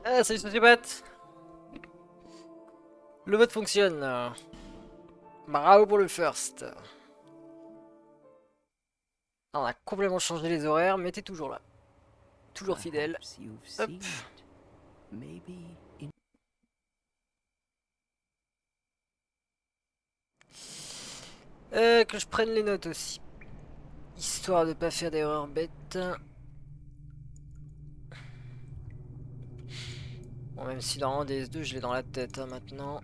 Ah, salut sociopathe. Le vote fonctionne. Bravo pour le first. Ah, on a complètement changé les horaires, mais t'es toujours là. Toujours fidèle. Perhaps you've Hop. seen it. Maybe in Que je prenne les notes aussi. Histoire de pas faire d'erreurs bêtes. Bon, même si dans DS2 je l'ai dans la tête hein, maintenant.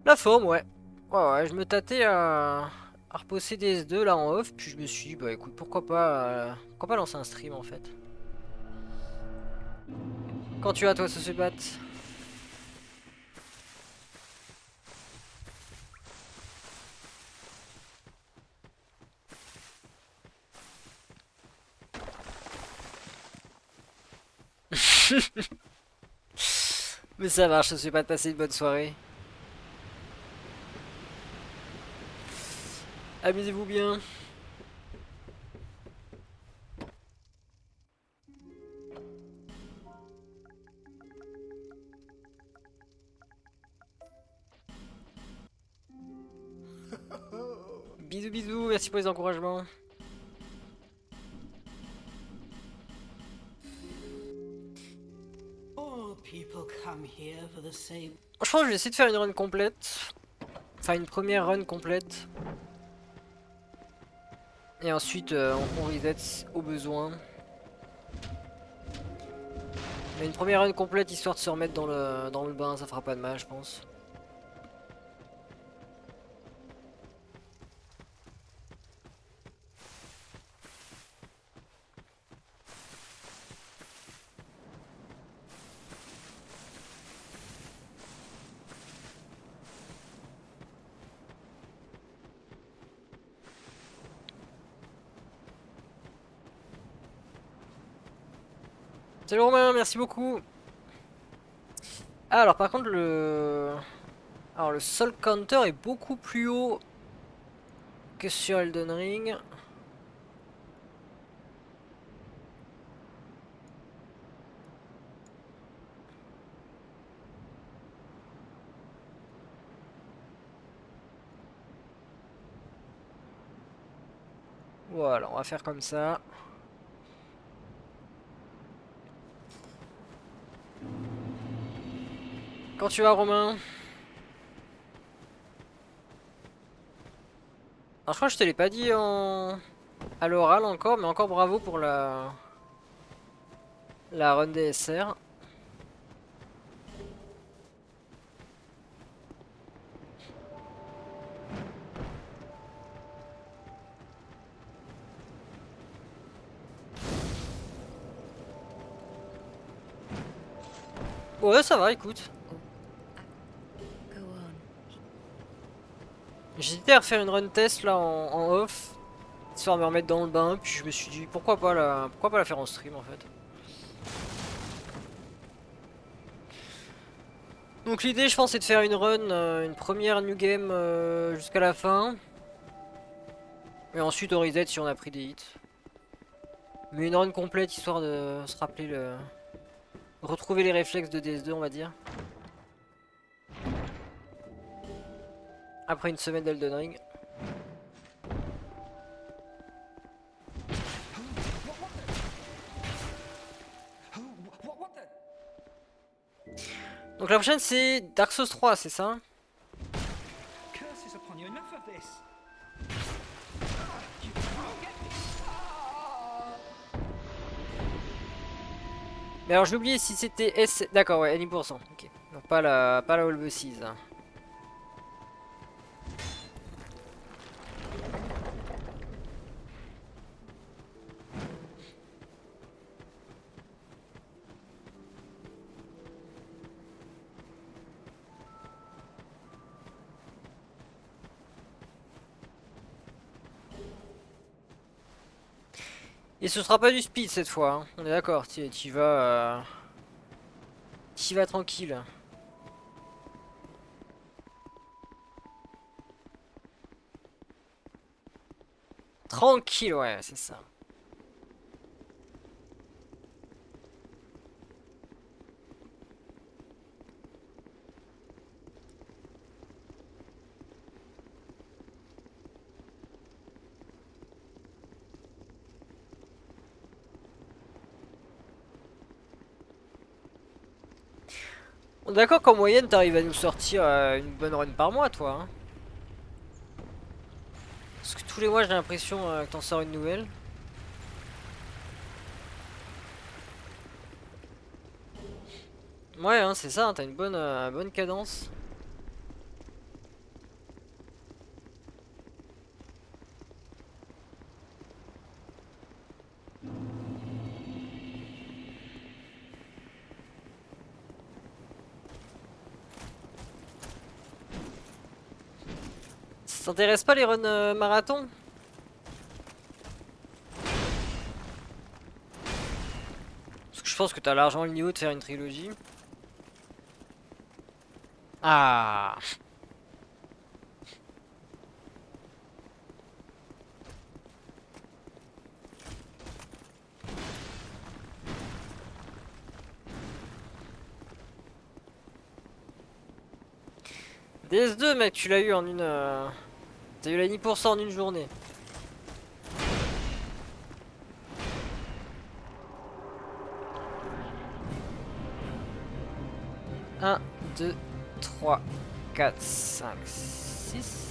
La forme, ouais. Ouais, je me tâtais à reposer DS2 là en off, puis je me suis dit, bah écoute, pourquoi pas lancer un stream en fait. Quand tu as toi, sociopathe? Mais ça marche, sociopathe, passez une bonne soirée. Amusez-vous bien. Bisous, bisous, merci pour les encouragements. All people come here for the same. Je pense que je vais essayer de faire une run complète. Enfin, une première run complète. Et ensuite, on reset au besoin. Mais une première run complète histoire de se remettre dans le bain, ça fera pas de mal, je pense. Salut Romain, merci beaucoup. Ah, alors par contre, Alors, le soul counter est beaucoup plus haut que sur Elden Ring. Voilà, on va faire comme ça. Quand tu vas, Romain? Alors, je crois que je te l'ai pas dit à l'oral encore, mais encore bravo pour la run DSR. Ouais, ça va, écoute. Go on. J'hésitais à refaire une run test là en off, histoire de me remettre dans le bain, puis je me suis dit pourquoi pas la faire en stream en fait. Donc l'idée je pense c'est de faire une run, une première new game jusqu'à la fin. Et ensuite on reset si on a pris des hits. Mais une run complète histoire de se rappeler retrouver les réflexes de DS2 on va dire. Après une semaine d'Elden Ring. Donc la prochaine c'est Dark Souls 3 c'est ça? Curses upon you, enough of this. Mais alors j'ai oublié si c'était S... D'accord ouais, 10%. Ok. Donc pas la All Bosses. Et ce sera pas du speed cette fois, hein. On est d'accord, t'y vas tranquille. Tranquille, ouais, c'est ça. D'accord qu'en moyenne t'arrives à nous sortir une bonne run par mois toi hein. Parce que tous les mois j'ai l'impression que t'en sors une nouvelle. Ouais hein, c'est ça, hein, t'as une bonne cadence. Ça t'intéresse pas les runs marathon? Parce que je pense que t'as largement le niveau de faire une trilogie. Ah. DS2 mec, tu l'as eu en une... T'as eu la 10% en une journée. Un, 2, 3, 4, 5, 6.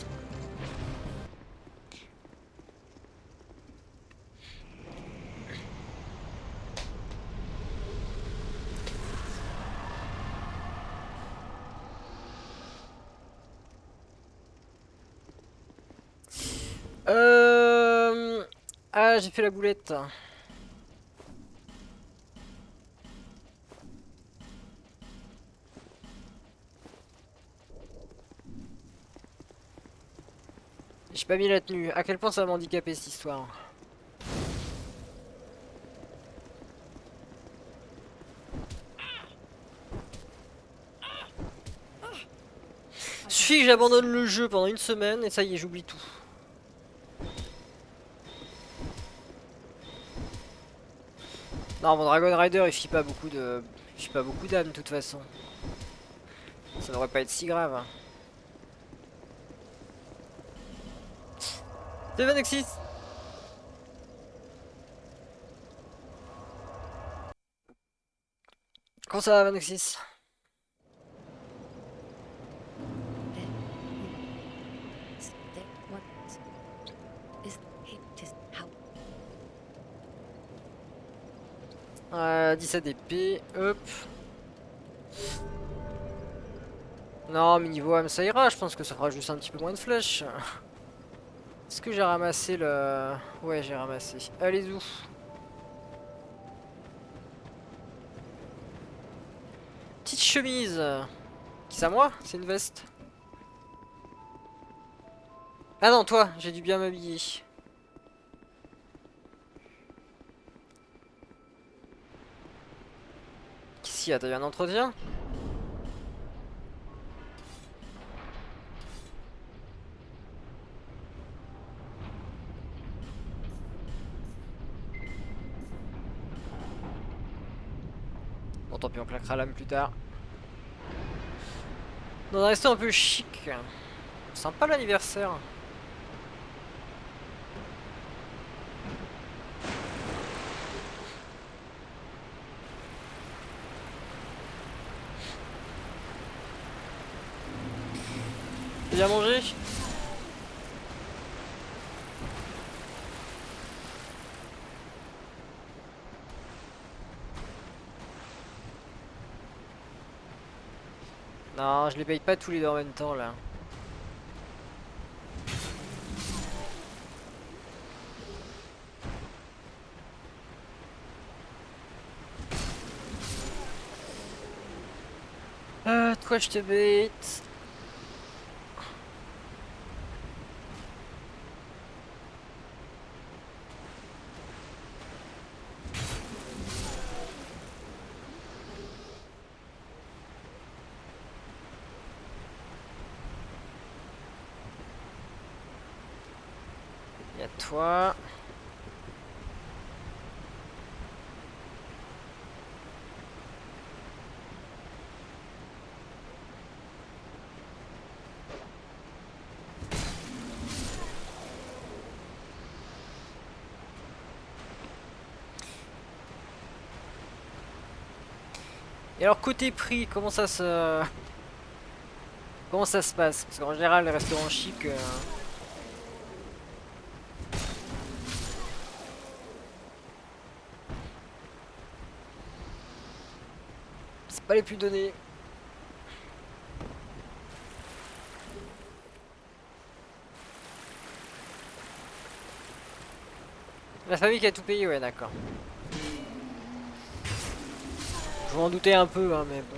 Ah, j'ai fait la boulette. J'ai pas mis la tenue. À quel point ça va m'handicaper cette histoire. Suffit que j'abandonne le jeu pendant une semaine et ça y est, j'oublie tout. Non, mon Dragon Rider il fit pas beaucoup de... Il fit pas beaucoup d'âme de toute façon. Ça devrait pas être si grave. Hein. C'est Vanexis. Comment ça va Vanexis? What is it? How 17 épées, hop. Non, mais niveau âme ça ira, je pense que ça fera juste un petit peu moins de flèches. Est-ce que j'ai ramassé le... Ouais, j'ai ramassé. Allez où? Petite chemise. Qui c'est à moi? C'est une veste. Ah non, toi, j'ai dû bien m'habiller. Qu'est-ce qu'il y a? T'as eu un entretien? Bon, tant pis, on claquera l'âme plus tard. On va rester un peu chic. Sympa l'anniversaire. Bien mangé? Non, je les paye pas tous les deux en même temps là. Toi je te bête. Y'a toi. Et alors côté prix, comment ça se... Comment ça se passe? Parce qu'en général les restaurants chics... c'est pas les plus donnés. La famille qui a tout payé, ouais d'accord. Je m'en doutais un peu, hein, mais bon.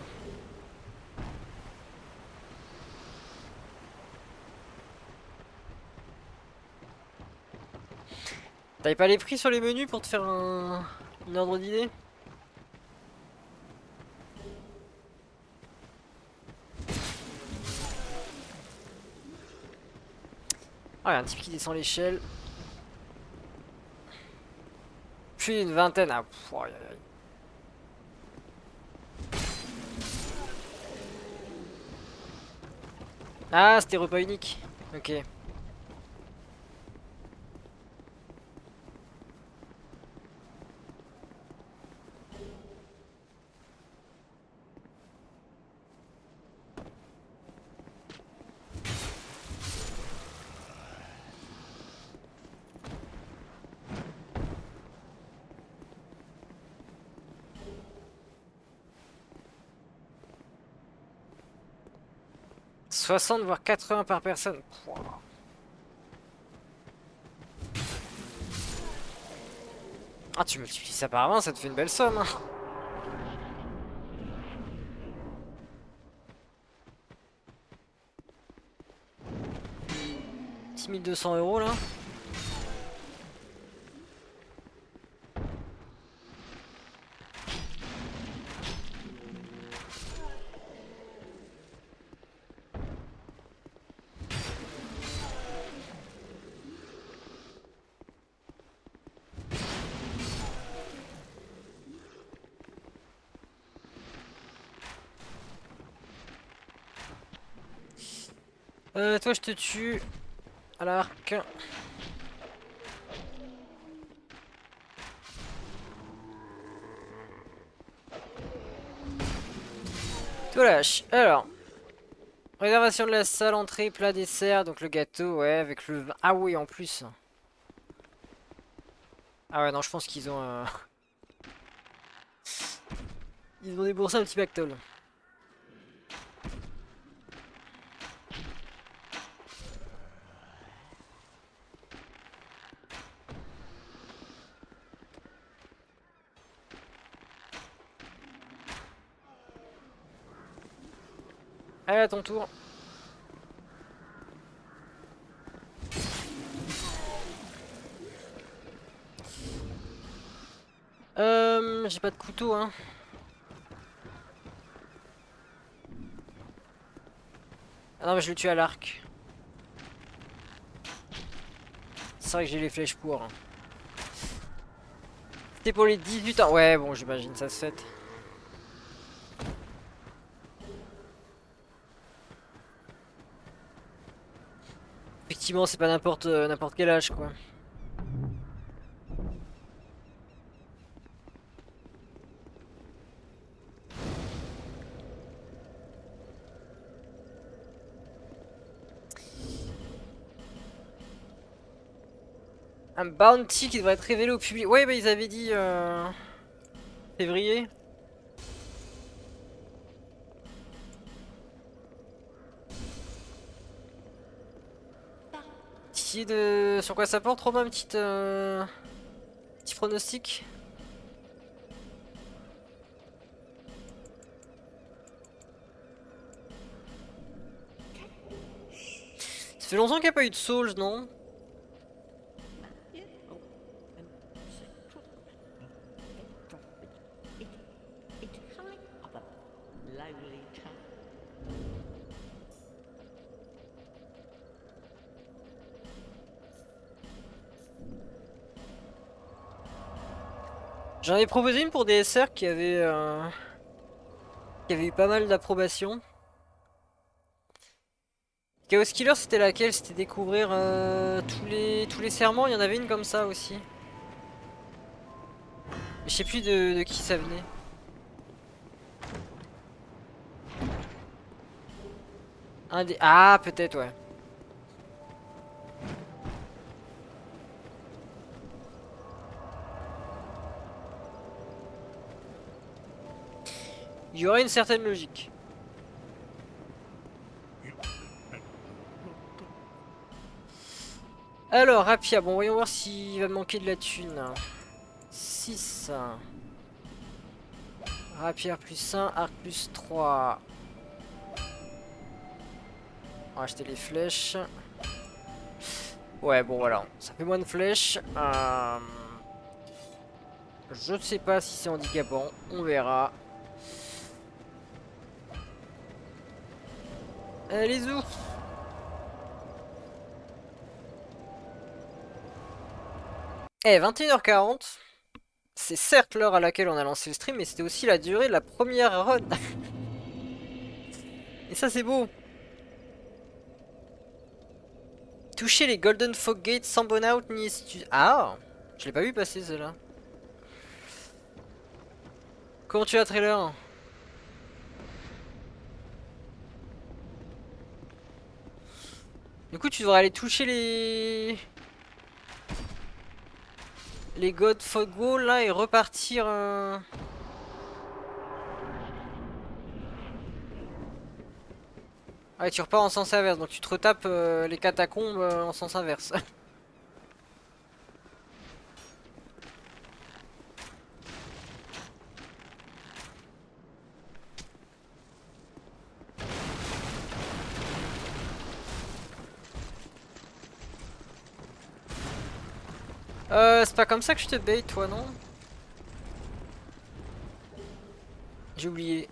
T'avais pas les prix sur les menus pour te faire une ordre d'idée? Ah, y a un type qui descend l'échelle. Puis une vingtaine. Ah, pff, aïe, aïe, aïe. Ah, c'était repas unique. Ok. « 60 voire 80 par personne. » Pouah. Ah, tu multiplies ça par 20, ça te fait une belle somme. Hein. 6200 € là. Toi je te tue à l'arc. Toi lâche. Alors, réservation de la salle, entrée, plat, dessert, donc le gâteau, ouais, avec le vin. Ah oui, en plus. Ah ouais, non, je pense qu'ils ont... Ils ont déboursé un petit pactole. Allez, à ton tour. J'ai pas de couteau, hein. Ah non, mais je le tue à l'arc. C'est vrai que j'ai les flèches pour. Hein. C'était pour les 18 ans. Ouais, bon, j'imagine ça se fait. Effectivement, c'est pas n'importe quel âge, quoi. Un bounty qui devrait être révélé au public. Ouais, bah ils avaient dit février. Sur quoi ça porte, Romain, un petit pronostic? Ça fait longtemps qu'il n'y a pas eu de Souls, non? J'en ai proposé une pour DSR qui avait eu pas mal d'approbation. Chaos Killer, c'était laquelle? C'était découvrir tous les serments. Il y en avait une comme ça aussi. Je sais plus de qui ça venait. Un des... Ah, peut-être, ouais. Il y aurait une certaine logique. Alors, Rapia, bon, voyons voir s'il va manquer de la thune. 6. Rapière plus 1, arc plus 3. On va acheter les flèches. Ouais, bon, voilà. Ça fait moins de flèches. Je ne sais pas si c'est handicapant. On verra. Les où? Eh, 21h40. C'est certes l'heure à laquelle on a lancé le stream, mais c'était aussi la durée de la première run. Et ça, c'est beau. Toucher les Golden Fog Gates sans burn-out ni... Ah, je l'ai pas vu passer celle-là. Comment tu vas, trailer? Du coup, tu devrais aller toucher les God Fog Wall là et repartir. Ah, ouais, tu repars en sens inverse, donc tu te retapes les catacombes en sens inverse. C'est pas comme ça que je te bait, toi, non? J'ai oublié.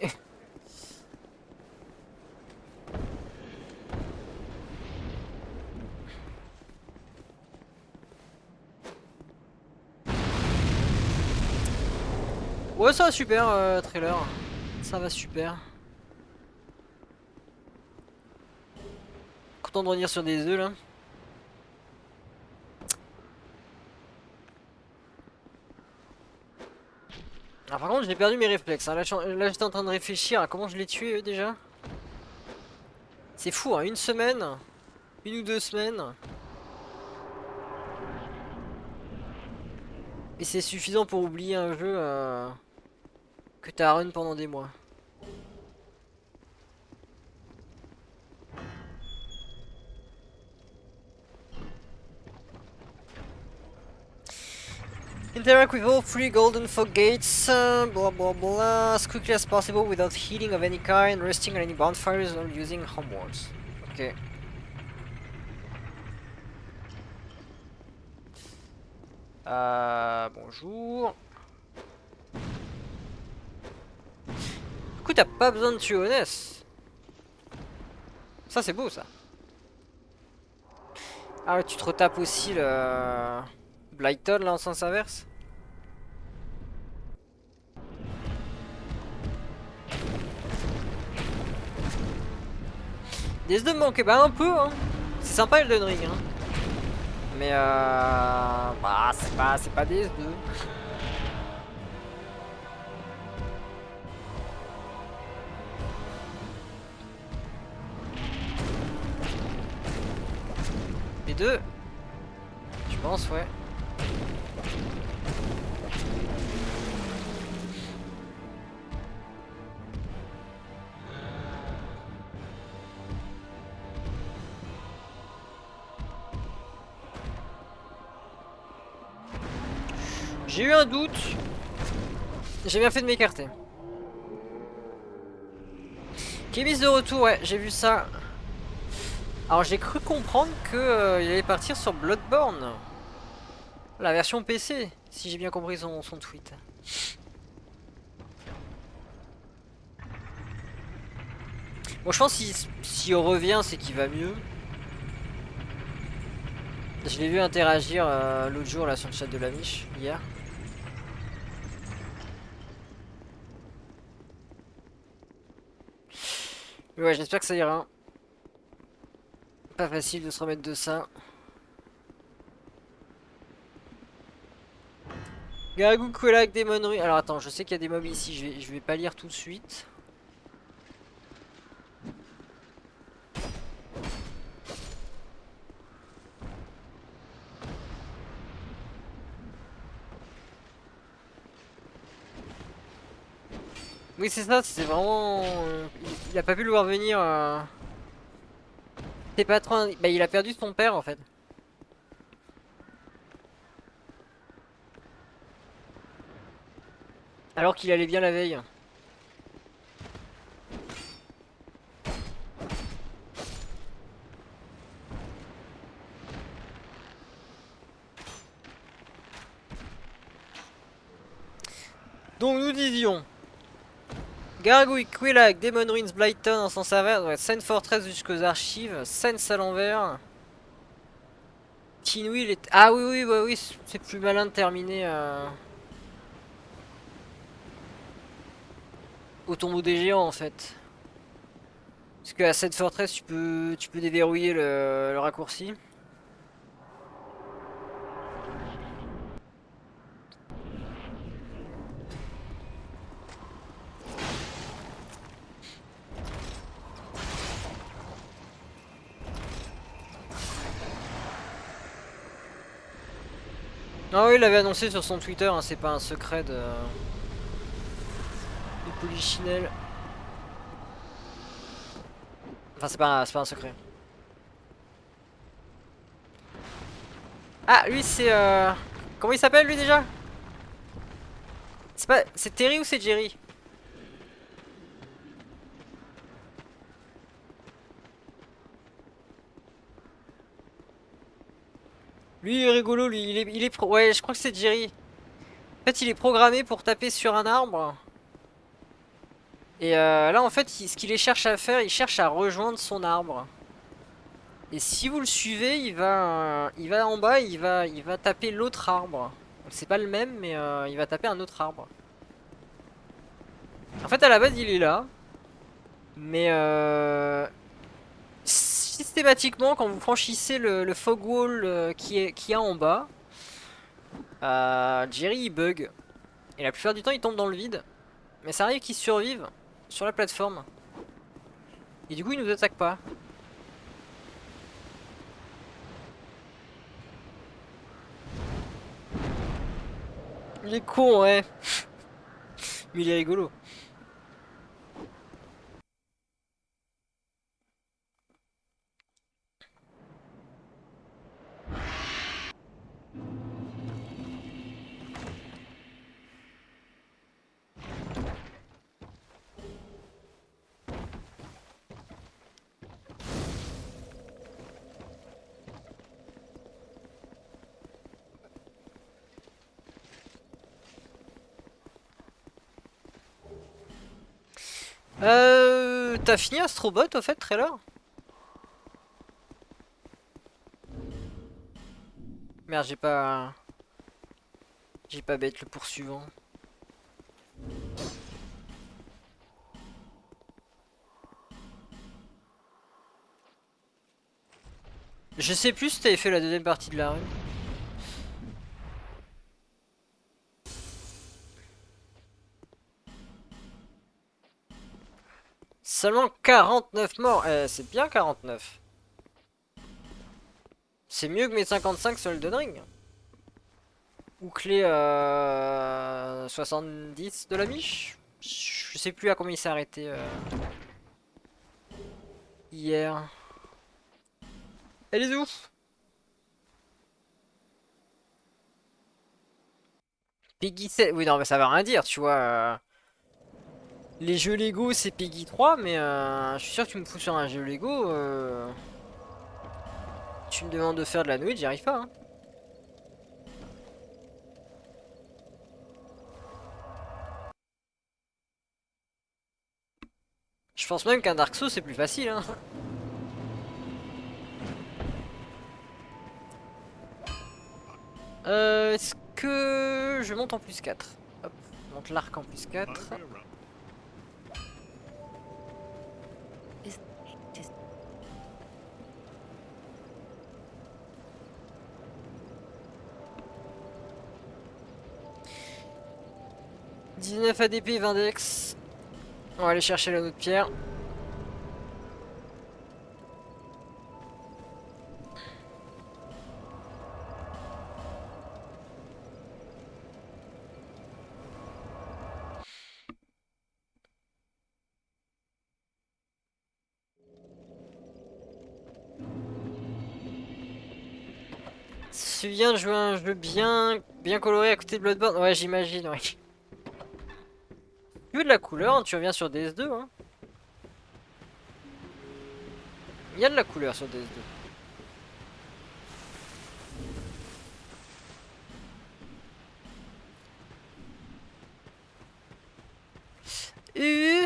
Ouais, ça va super, trailer. Ça va super. Content de revenir sur des œufs là. Ah, par contre, j'ai perdu mes réflexes. Hein. Là, j'étais en train de réfléchir à comment je l'ai tué eux, déjà. C'est fou, hein. Une semaine, une ou 2 semaines. Et c'est suffisant pour oublier un jeu que t'as run pendant des mois. Interact with all 3 golden fog gates, blah blah blah, as quickly as possible without heating of any kind, resting on any bonfires or using homeworks. Ok. Bonjour. Du coup, t'as pas besoin de tuer Honest. Ça, c'est beau, ça. Ah ouais, tu te retapes aussi le... Blighton, là, en sens inverse. DS2 me manquait pas un peu, hein. C'est sympa Elden Ring, hein. Mais bah, c'est pas DS2. Les deux. Je pense, ouais. J'ai eu un doute. J'ai bien fait de m'écarter. Kémis de retour, ouais, j'ai vu ça. Alors j'ai cru comprendre que il allait partir sur Bloodborne. La version PC, si j'ai bien compris son tweet. Bon, je pense s'il revient, c'est qu'il va mieux. Je l'ai vu interagir l'autre jour là sur le chat de la Miche, hier. Mais ouais, j'espère que ça ira. Pas facile de se remettre de ça. Gargou Kolak démonerie. Alors attends, je sais qu'il y a des mobs ici, je vais pas lire tout de suite. Oui, c'est ça, c'est vraiment. Il a pas pu le voir venir. Ses patrons. Bah, il a perdu son père en fait. Alors qu'il allait bien la veille. Donc nous disions Gargouille, Quelaag, Demon Ruins, Blyton en sens inverse, ouais, Sen Fortress jusqu'aux archives, Sens à l'envers. Tinwheel est. Ah oui, oui, bah oui, c'est plus malin de terminer au tombeau des géants en fait. Parce qu'à Sen Fortress, tu peux déverrouiller le raccourci. Ah oui, il l'avait annoncé sur son Twitter, hein, c'est pas un secret de Polichinelle. Enfin, c'est pas un secret. Ah, lui, c'est. Comment il s'appelle, lui, déjà? C'est Terry ou c'est Jerry? Lui, il est rigolo, lui. Ouais, je crois que c'est Jerry. En fait, il est programmé pour taper sur un arbre. Et là, en fait, ce qu'il cherche à faire, il cherche à rejoindre son arbre. Et si vous le suivez, il va en bas, il va taper l'autre arbre. Donc c'est pas le même, mais il va taper un autre arbre. En fait, à la base, il est là. Mais systématiquement, quand vous franchissez le fog wall qui y a en bas, Jerry il bug. Et la plupart du temps, il tombe dans le vide. Mais ça arrive qu'il survive sur la plateforme. Et du coup, il nous attaque pas. Il est con, ouais. Mais il est rigolo. T'as fini Astrobot au fait, trailer? Merde, j'ai pas bête le poursuivant. Je sais plus si t'avais fait la deuxième partie de la rue. Seulement 49 morts. C'est bien 49. C'est mieux que mes 55 sur Elden Ring. Ou clé 70 de la miche. Je sais plus à combien il s'est arrêté hier. Elle est où? Peggy 7. Oui, non, mais ça va rien dire, tu vois. Les jeux Lego, c'est Peggy 3, mais je suis sûr que tu me fous sur un jeu Lego. Tu me demandes de faire de la nouille, j'y arrive pas. Hein. Je pense même qu'un Dark Souls, c'est plus facile. Hein. Est-ce que je monte en plus 4? Hop, je monte l'arc en plus 4. Is it is 19 ADP, 20 Dex. On va aller chercher l'anneau de pierre. tu viens de jouer un jeu bien coloré à côté de Bloodborne. Ouais, j'imagine, ouais. Tu veux de la couleur, hein, tu reviens sur DS2, hein. Il y a de la couleur sur DS2.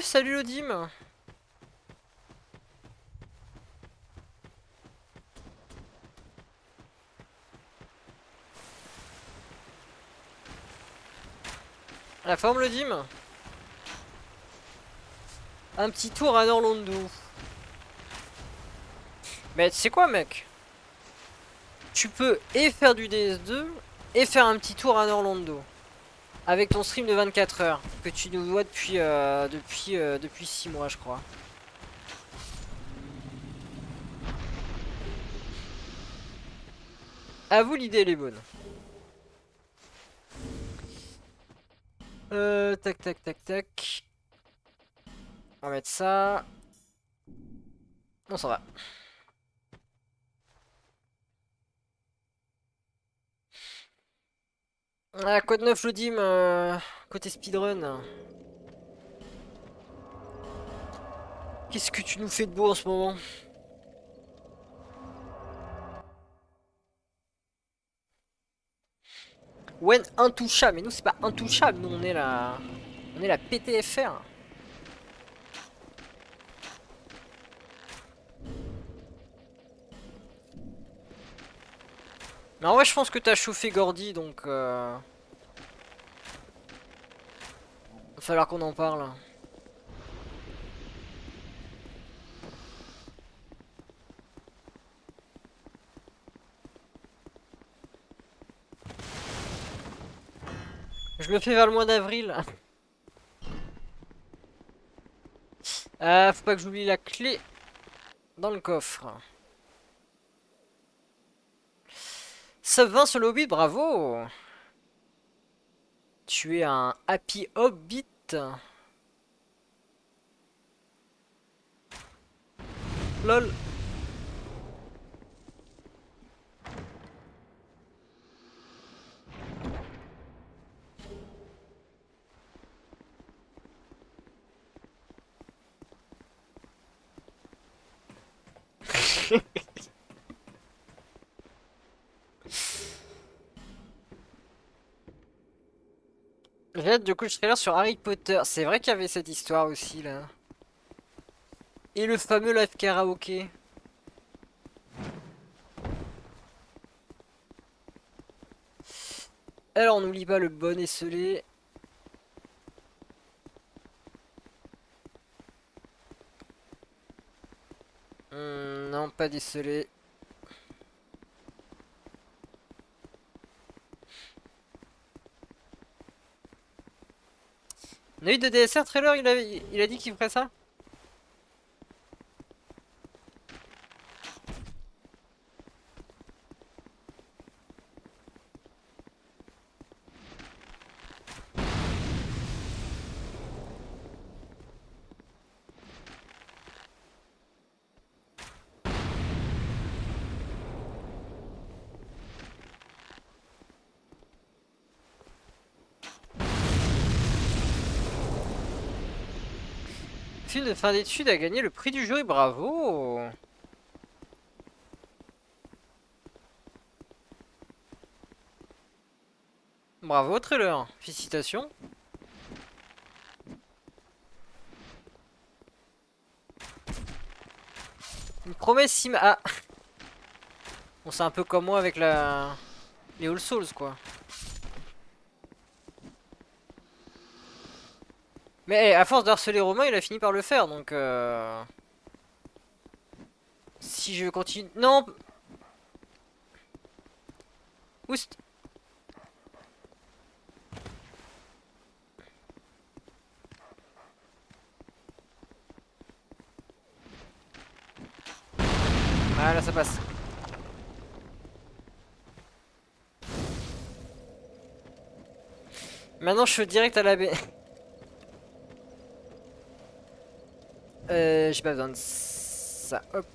Salut Lodim. La forme Lodim. Un petit tour à Orlando. Mais tu sais quoi mec? Tu peux et faire du DS2 et faire un petit tour à Orlando. Avec ton stream de 24 heures que tu nous vois depuis 6 mois je crois. À vous, l'idée elle est bonne. Tac tac tac tac. On va mettre ça. On s'en va. Ah, code 9 Lodim, côté speedrun. Qu'est-ce que tu nous fais de beau en ce moment? Wen intouchable, mais nous c'est pas intouchable, nous on est la. On est la PTFR. Mais en vrai je pense que t'as chauffé Gordy donc va falloir qu'on en parle. Je le fais vers le mois d'avril. Faut pas que j'oublie la clé dans le coffre. Sub 20 sur le Hobbit, bravo. Tu es un Happy Hobbit. Lol. J'ai hâte du coup le trailer sur Harry Potter. C'est vrai qu'il y avait cette histoire aussi là. Et le fameux live karaoké. Alors on n'oublie pas le bon esselé. Non, pas décelé. On a eu de DSR trailer, il a dit qu'il ferait ça? Film de fin d'études a gagné le prix du jury, bravo! Bravo trailer, félicitations. Une promesse Ah. Bon c'est un peu comme moi avec les All Souls quoi. Mais à force d'harceler Romain, il a fini par le faire donc si je continue... Non. Oust. Ah là ça passe. Maintenant je suis direct à la baie. J'ai pas besoin de ça. Hop.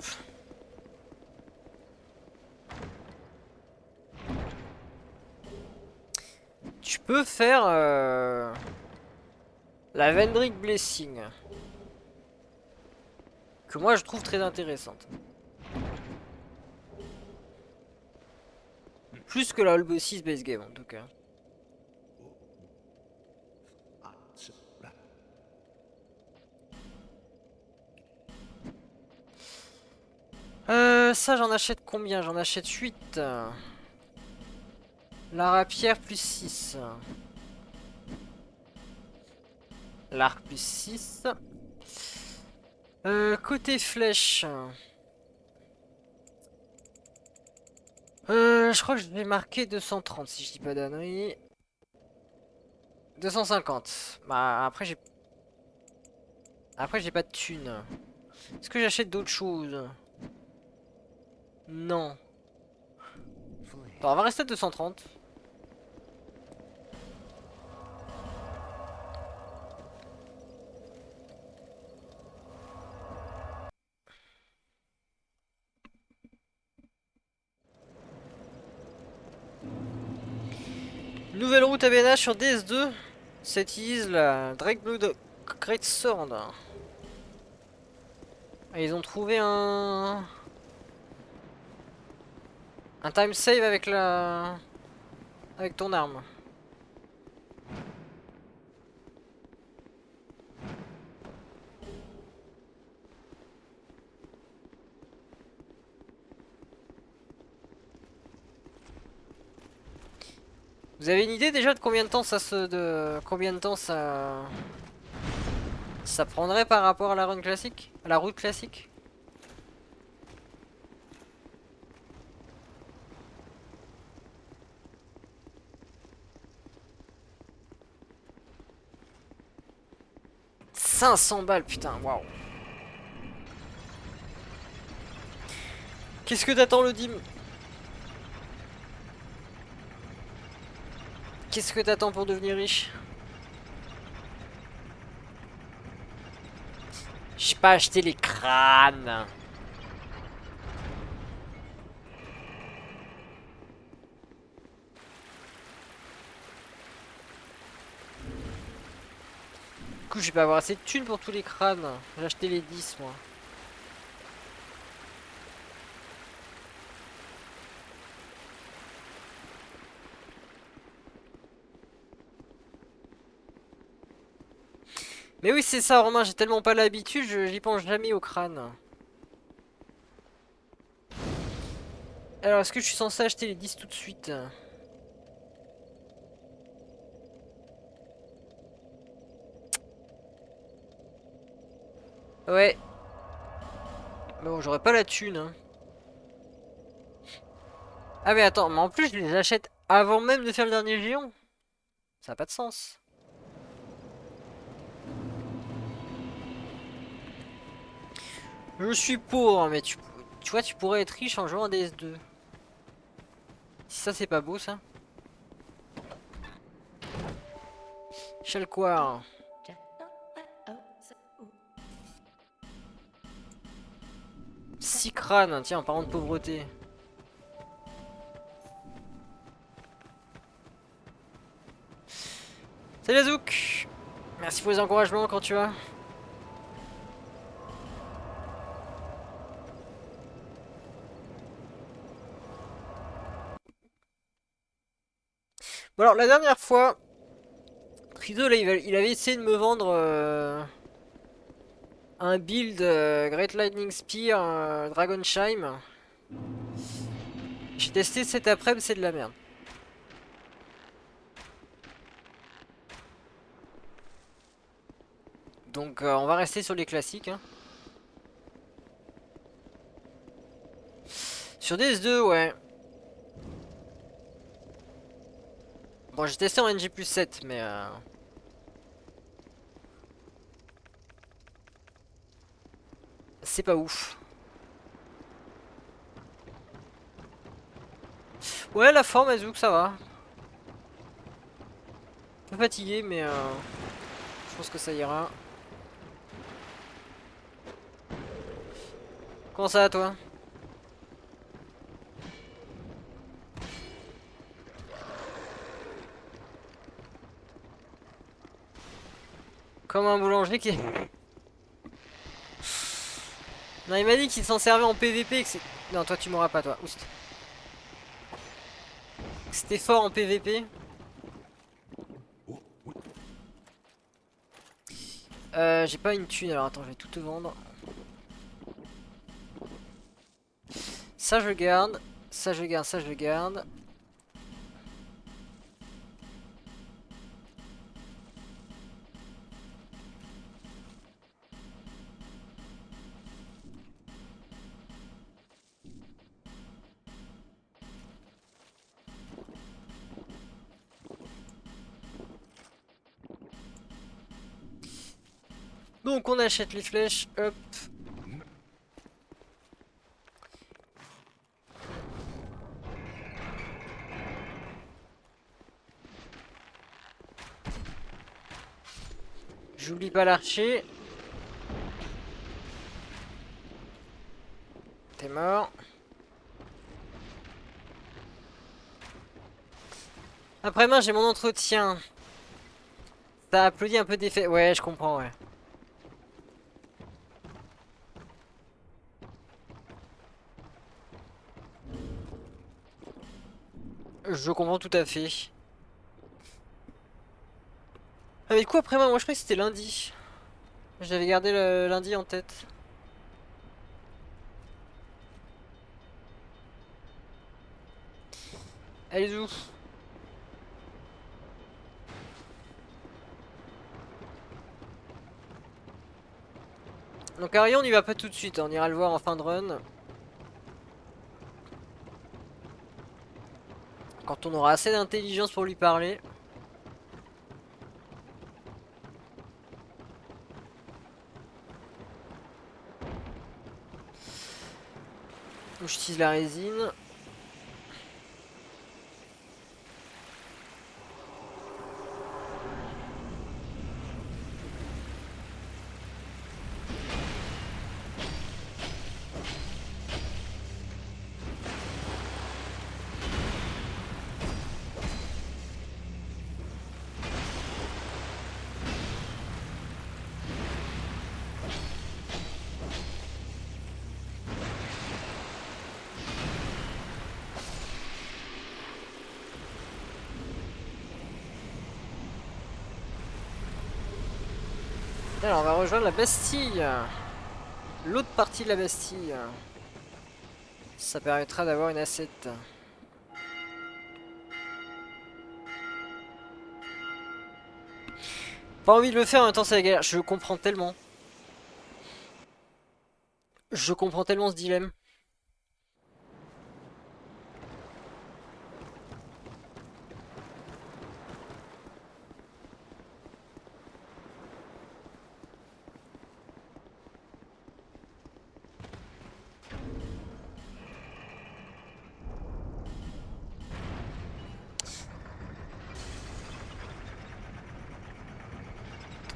tu peux faire la Vendrick Blessing. Que moi je trouve très intéressante. Plus que la All 6 base game en tout cas. Ça j'en achète combien? J'en achète 8. La rapière plus 6. L'arc plus 6. Côté flèche. Je crois que je vais marquer 230 si je dis pas d'annerie. 250. Bah après j'ai... Après j'ai pas de thunes. Est-ce que j'achète d'autres choses? Non. Attends, on va rester à 230. Nouvelle route à BNH sur DS2. Cette île, la Drakeblood Great Sword. Ah, ils ont trouvé un time save avec la... Avec ton arme. Vous avez une idée déjà de combien de temps ça se... combien de temps ça... Ça prendrait par rapport à la run classique? À la route classique? « 500 balles, putain, waouh. Qu'est-ce que t'attends, le dim? Qu'est-ce que t'attends pour devenir riche? J'ai pas acheté les crânes. Du coup, je vais pas avoir assez de thunes pour tous les crânes. J'ai acheté les 10, moi. Mais oui, c'est ça, Romain, j'ai tellement pas l'habitude, j'y pense jamais au crâne. Alors, est-ce que je suis censé acheter les 10 tout de suite? Ouais. Mais bon, j'aurais pas la thune. Hein. Ah mais attends, mais en plus je les achète avant même de faire le dernier géant. Ça a pas de sens. Je suis pauvre, mais tu vois, tu pourrais être riche en jouant à DS2. Si ça, c'est pas beau, ça. Chalcoir. Oh, so, ooh. 6 crânes, tiens, en parlant de pauvreté. Salut Azouk. Merci pour les encouragements quand tu vas. Bon alors, la dernière fois, Trizo, là, il avait essayé de me vendre un build Great Lightning Spear Dragon Chime. J'ai testé cet après-midi, c'est de la merde. Donc on va rester sur les classiques. Hein. Sur DS2, ouais. Bon, j'ai testé en NG+7, mais... c'est pas ouf. Ouais, la forme, Azouk, ça va. Un peu fatigué, mais... je pense que ça ira. Comment ça va, toi? Comme un boulanger qui... Non, il m'a dit qu'il s'en servait en PVP et que c'est... Non, toi tu m'auras pas, toi. Oust. Que c'était fort en PVP. J'ai pas une thune, alors attends, je vais tout te vendre. Ça je garde, ça je garde, ça je garde. Donc on achète les flèches, hop. J'oublie pas l'archer. T'es mort. Après-demain j'ai mon entretien. Ça applaudit un peu d'effet. Ouais, je comprends, ouais. Je comprends tout à fait. Ah mais du coup après-demain, moi je croyais que c'était lundi. J'avais gardé le lundi en tête. Allez où? Donc Arion on y va pas tout de suite, hein. On ira le voir en fin de run. Quand on aura assez d'intelligence pour lui parler. Où j'utilise la résine. Alors on va rejoindre la Bastille. L'autre partie de la Bastille. Ça permettra d'avoir une asset. Pas envie de le faire en même temps c'est la galère. Je comprends tellement. Je comprends tellement ce dilemme.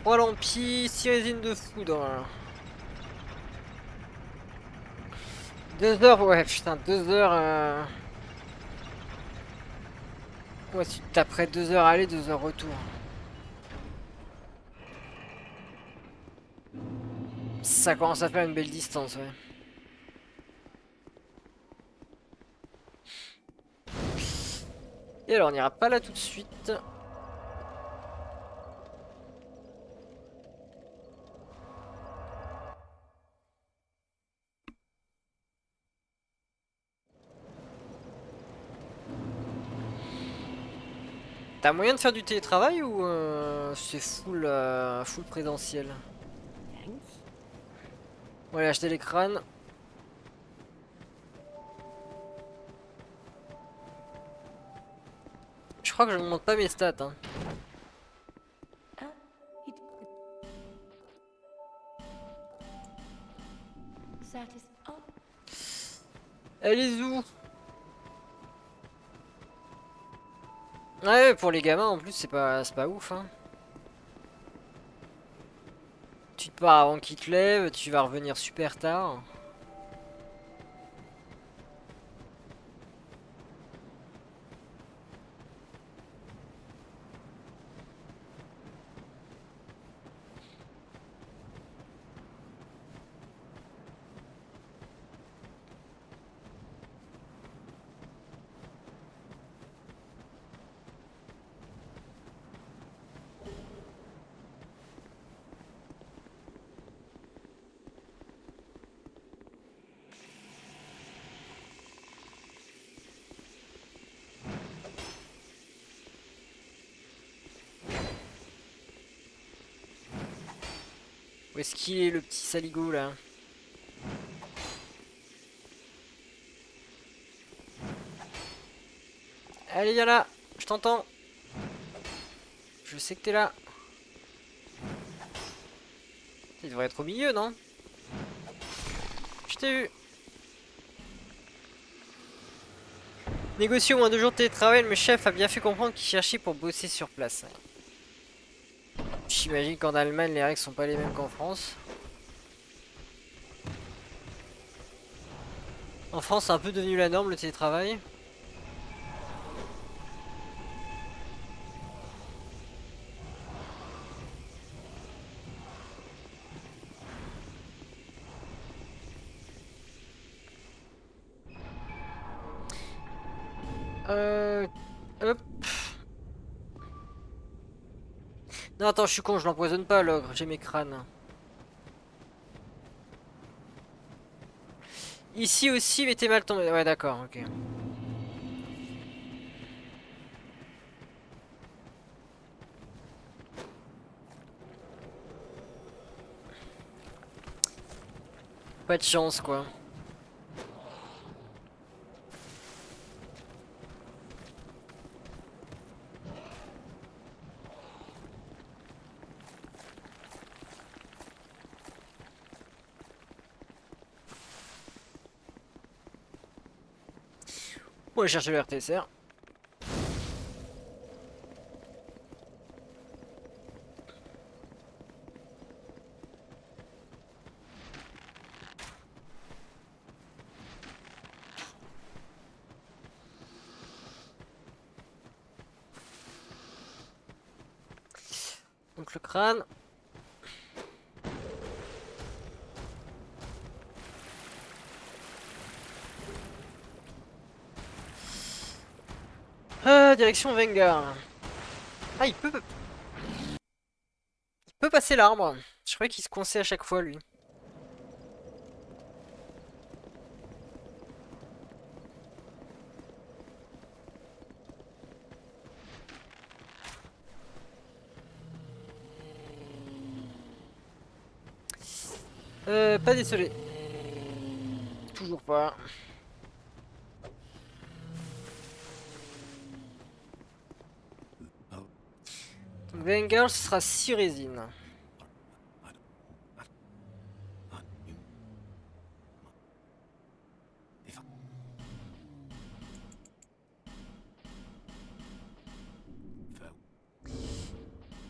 Oh l'empire, 6 résines de foudre. 2 heures, ouais putain, 2 heures. Ouais, si tu taperais 2 heures aller, 2 heures retour. Ça commence à faire une belle distance, ouais. Et alors on ira pas là tout de suite. T'as moyen de faire du télétravail ou c'est full présentiel? On va aller acheter les crânes. Je crois que je ne monte pas mes stats. Hein. Ah, he did. Oh, Elle est où? Ouais, pour les gamins en plus, c'est pas ouf. Hein. Tu te pars avant qu'ils te lèvent, tu vas revenir super tard. Où est-ce qu'il est le petit saligo là? Allez, viens là, je t'entends. Je sais que t'es là. Il devrait être au milieu, non? Je t'ai vu. Négocier au moins 2 jours de télétravail, le chef a bien fait comprendre qu'il cherchait pour bosser sur place. J'imagine qu'en Allemagne, les règles sont pas les mêmes qu'en France. En France, c'est un peu devenu la norme, le télétravail. Hop. Non, attends, je suis con, je l'empoisonne pas, l'ogre. J'ai mes crânes. Ici aussi, mais t'es mal tombé. Ouais, d'accord, ok. Pas de chance, quoi. On va chercher le RTSR. Donc le crâne. Direction Vengar. Ah, il peut passer l'arbre. Je croyais qu'il se coinçait à chaque fois, lui. Pas désolé. Toujours pas. Donc Vengar, ce sera 6 résines.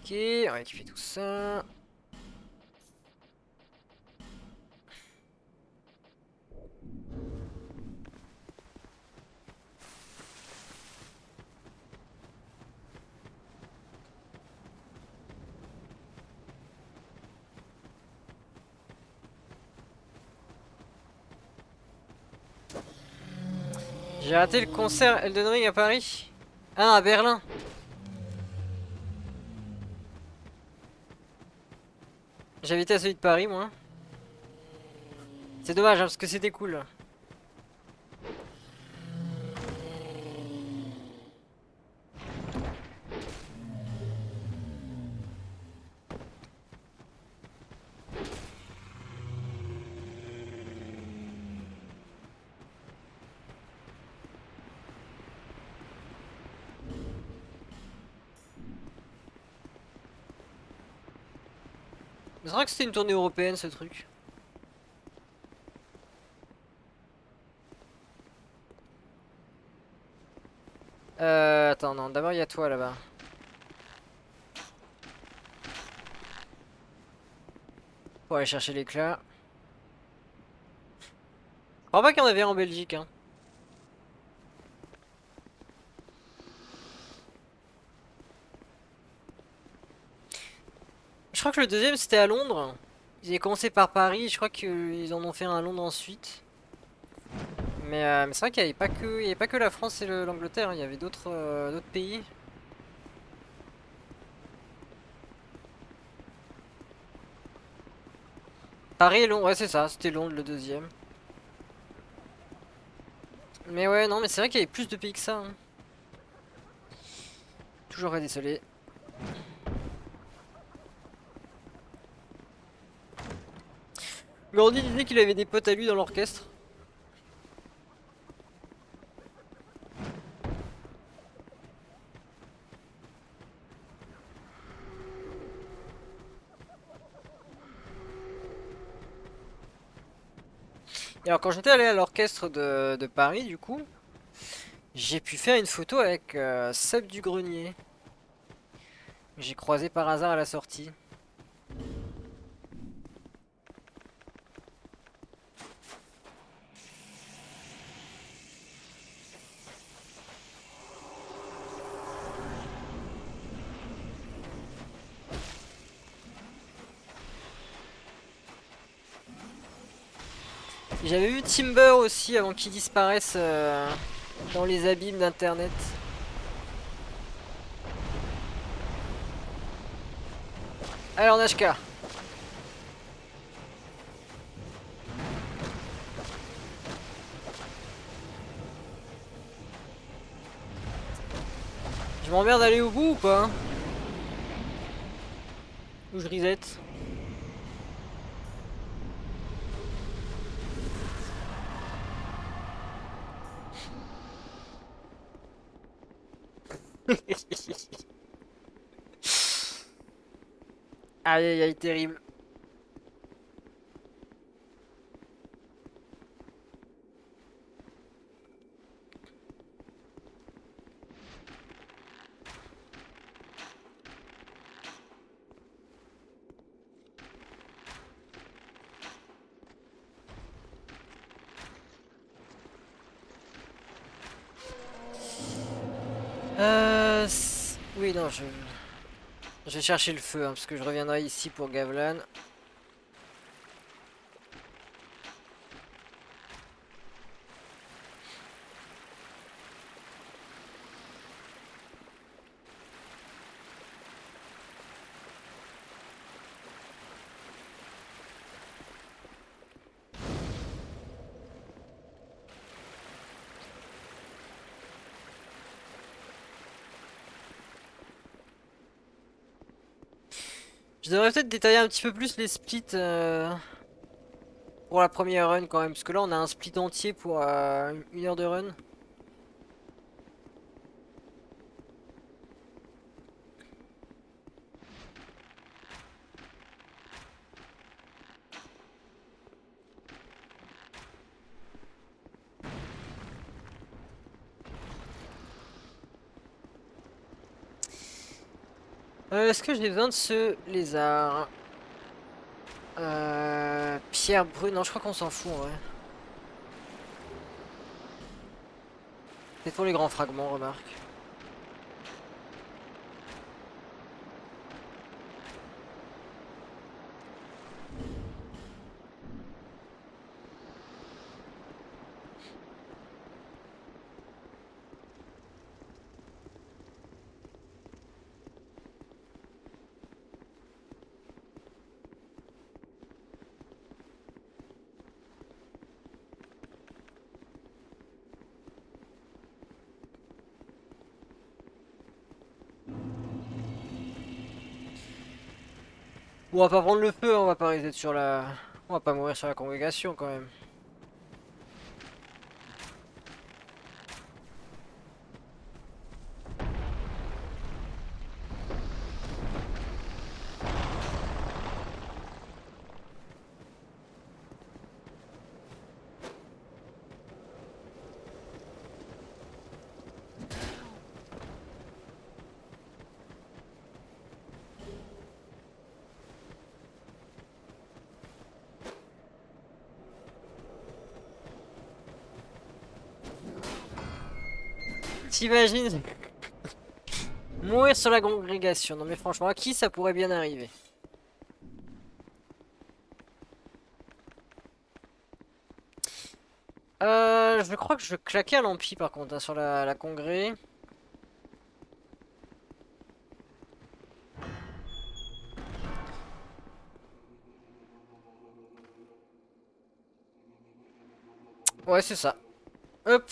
Ok, on va équiper tout ça. J'ai raté le concert Elden Ring à Paris. Ah, à Berlin. J'avais été à celui de Paris, moi. C'est dommage, hein, parce que c'était cool. C'est vrai que c'était une tournée européenne, ce truc. Attends, non, d'abord il y a toi là-bas. Pour aller chercher l'éclat. Je crois pas qu'il y en avait en Belgique, hein. Je crois que le deuxième c'était à Londres. Ils avaient commencé par Paris, je crois qu'ils en ont fait un à Londres ensuite. Mais c'est vrai qu'il n'y avait pas que la France et l'Angleterre, hein, il y avait d'autres pays. Paris et Londres, ouais c'est ça, c'était Londres le deuxième. Mais ouais, non, mais c'est vrai qu'il y avait plus de pays que ça, hein. Toujours désolé. Gordy disait qu'il avait des potes à lui dans l'orchestre. Et alors quand j'étais allé à l'orchestre de Paris du coup, j'ai pu faire une photo avec Seb du Grenier. J'ai croisé par hasard à la sortie. J'avais vu Timber aussi avant qu'il disparaisse dans les abîmes d'internet. Alors Nashka. Je m'emmerde d'aller au bout ou pas? Ou je reset? Aïe aïe aïe, terrible. Oui, non, je vais chercher le feu, hein, parce que je reviendrai ici pour Gavlan. Je devrais peut-être détailler un petit peu plus les splits pour la première run quand même, parce que là on a un split entier pour 1 heure de run. Est-ce que j'ai besoin de ce lézard? Pierre brune, non je crois qu'on s'en fout en vrai. C'est pour les grands fragments, remarque. Bon, on va pas prendre le feu, hein, on va pas reset sur la... On va pas mourir sur la congrégation quand même. T'imagines mourir sur la congrégation? Non mais franchement, à qui ça pourrait bien arriver? Je crois que je claquais à l'Ampi par contre, hein, sur la congrès. Ouais, c'est ça. Hop.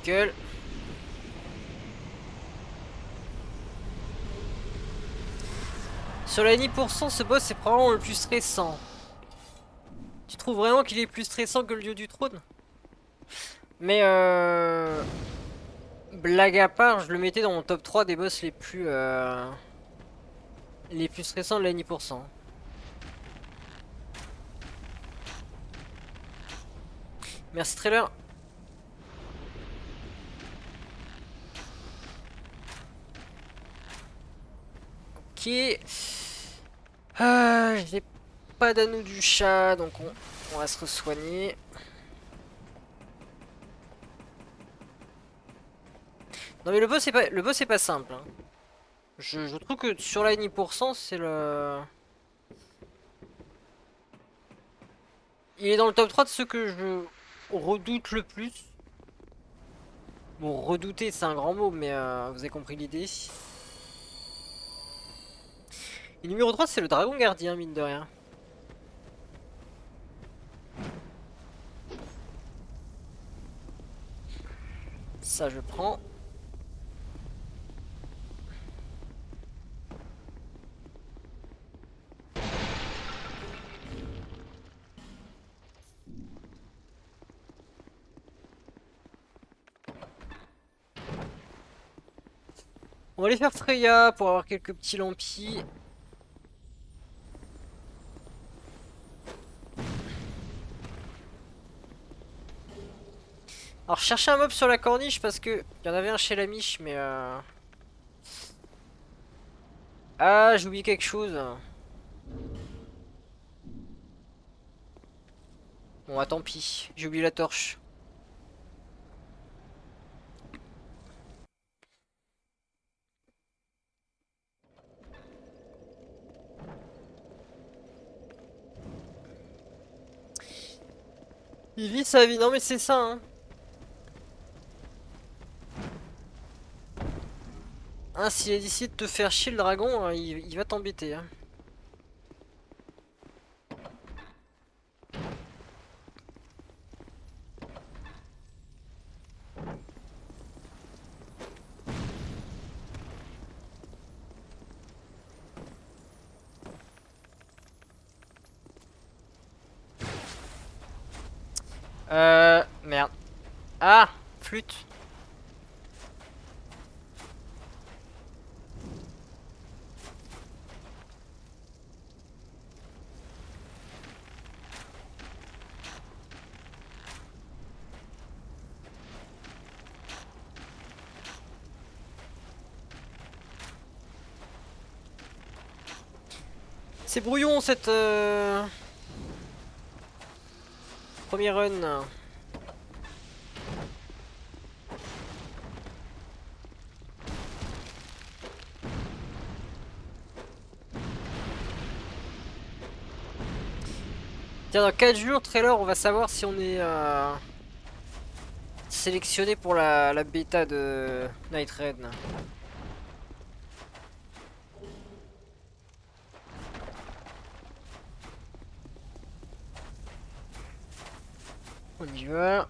Nickel. Sur la NI%, ce boss est probablement le plus stressant. Tu trouves vraiment qu'il est plus stressant que le dieu du trône? Mais blague à part, je le mettais dans mon top 3 des boss les plus stressants de la NI%. Merci trailer. Ok. J'ai pas d'anneau du chat, donc on va se soigner. Non mais le boss est pas simple. Hein. Je trouve que sur la NI%, c'est le... Il est dans le top 3 de ceux que je redoute le plus. Bon, redouter c'est un grand mot, mais vous avez compris l'idée. Et numéro 3 c'est le dragon gardien, mine de rien. Ça je prends. On va aller faire Freya pour avoir quelques petits lampis. Alors je cherchais un mob sur la corniche parce que il y en avait un chez la miche mais Ah j'ai oublié quelque chose. Bon bah tant pis, j'ai oublié la torche. Il vit sa vie, non mais c'est ça hein. Hein, s'il a décidé de te faire chier le dragon, il va t'embêter hein. Merde. Ah, flûte. C'est brouillon cette première run. Tiens, dans 4 jours, trailer, on va savoir si on est sélectionné pour la bêta de Night Raid. On y va.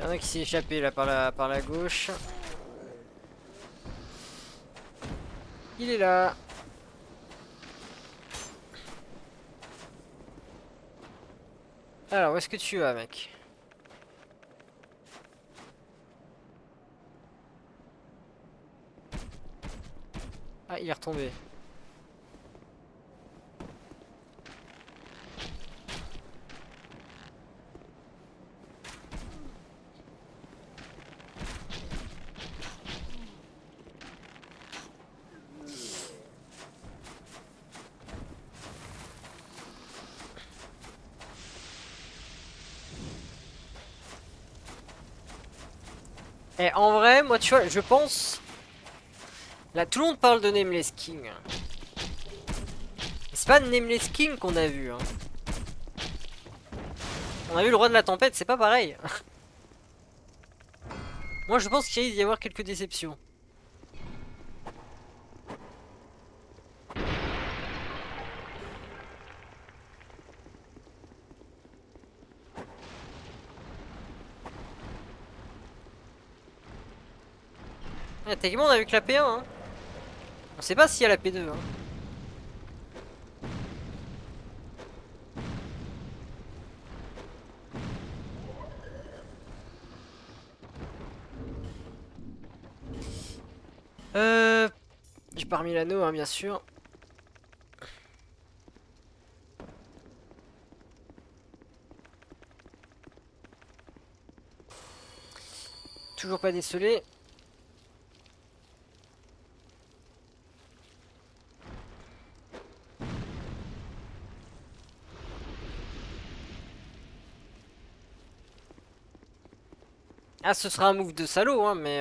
Il y en a qui s'est échappé là par la gauche. Il est là. Alors, où est-ce que tu vas, mec? Ah, il est retombé. Et en vrai, moi tu vois, je pense... Là tout le monde parle de Nameless King. C'est pas Nameless King qu'on a vu. Hein. On a vu le roi de la tempête, c'est pas pareil. Moi je pense qu'il risque d'y avoir quelques déceptions. Ouais, techniquement on a vu que la P1 hein. On sait pas s'il y a la P2 hein. J'ai pas remis l'anneau hein, bien sûr. Toujours pas décelé. Ah ce sera un move de salaud hein mais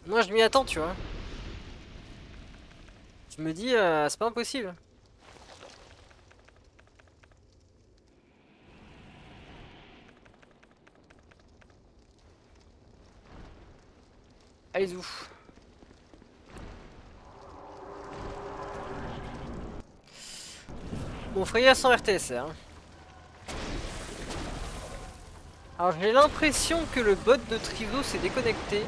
moi je m'y attends tu vois. Je me dis c'est pas impossible. Allez où. Bon frayeur sans RTSR. Hein. Alors j'ai l'impression que le bot de Triso s'est déconnecté.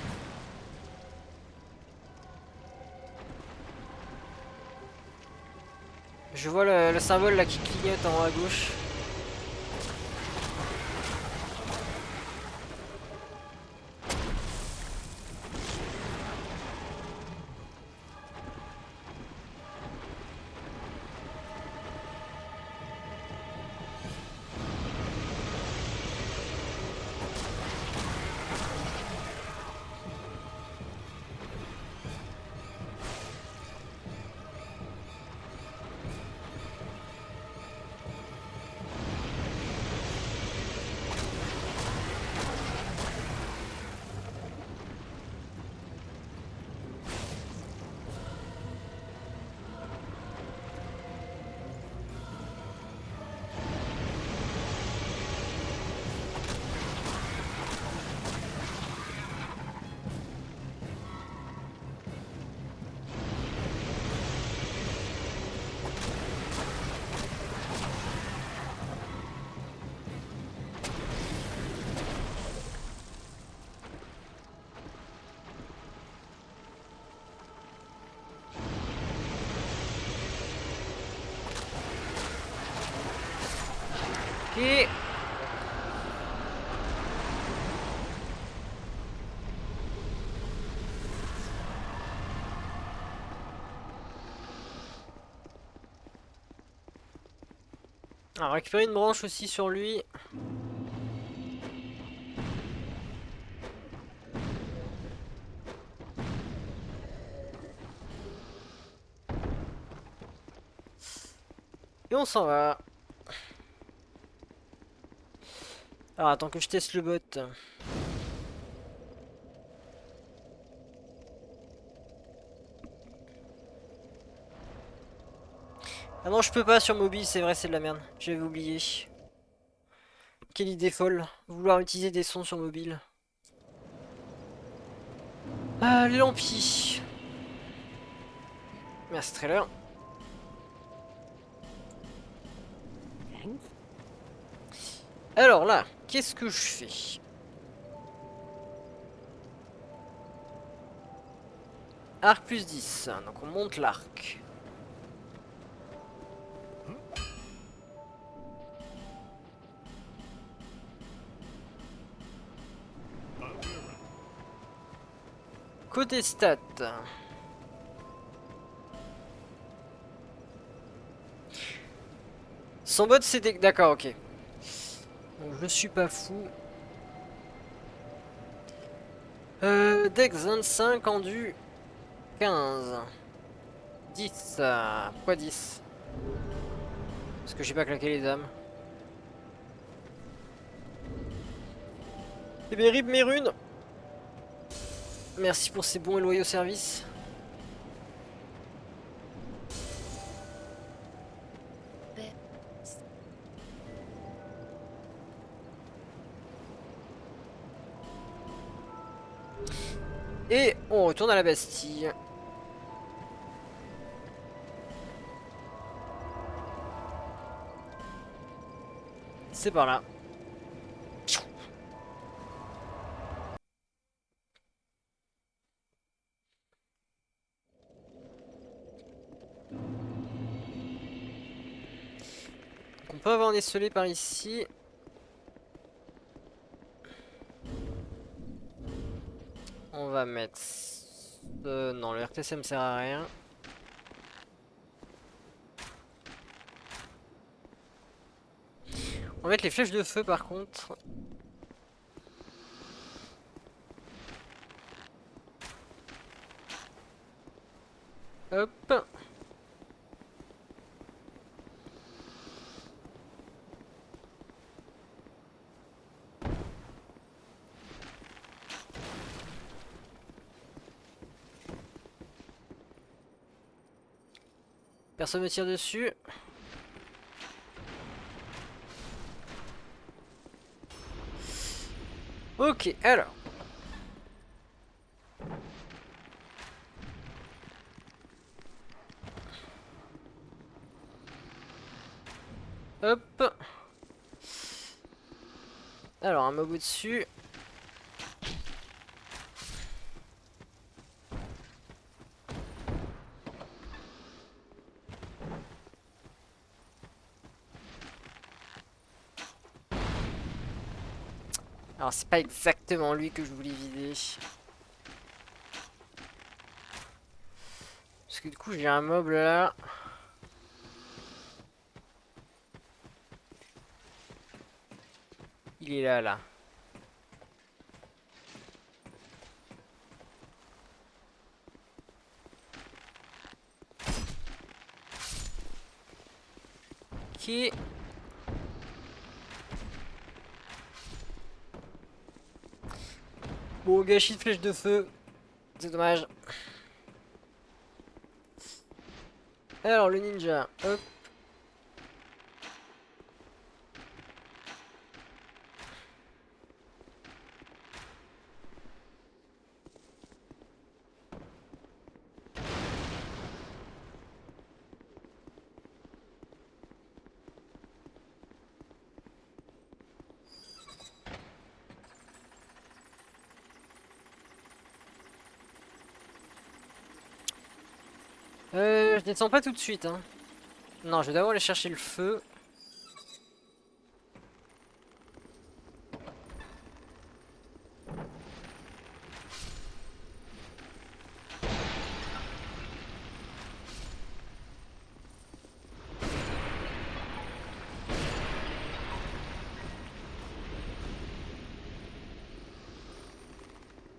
Je vois le symbole là qui clignote en haut à gauche. Et alors récupérer une branche aussi sur lui. Et on s'en va. Alors attends que je teste le bot. Ah non je peux pas sur mobile, c'est vrai c'est de la merde. J'avais oublié. Quelle idée folle. Vouloir utiliser des sons sur mobile. Ah les lampis. Merci trailer. Alors là, qu'est-ce que je fais? Arc plus 10, donc on monte l'arc. Côté stats. Son bot c'est... D'accord, ok. Donc, je suis pas fou. Dex 25, endu 15. 10. Pourquoi 10? Parce que j'ai pas claqué les âmes. Eh bien, rip mes runes. Merci pour ces bons et loyaux services. Et on retourne à la Bastille. C'est par là. On peut avoir un esselé par ici. On va mettre... non, le RTC me sert à rien. On va mettre les flèches de feu par contre. Hop. Personne me tire dessus. Ok, alors. Hop. Alors, un mob au-dessus. Alors, c'est pas exactement lui que je voulais vider. Parce que du coup, j'ai un mob là. Il est là, là. Ok. Bon, gâchis de flèche de feu. C'est dommage. Alors, le ninja. Hop. Je descends pas tout de suite, hein. Non, je vais d'abord aller chercher le feu.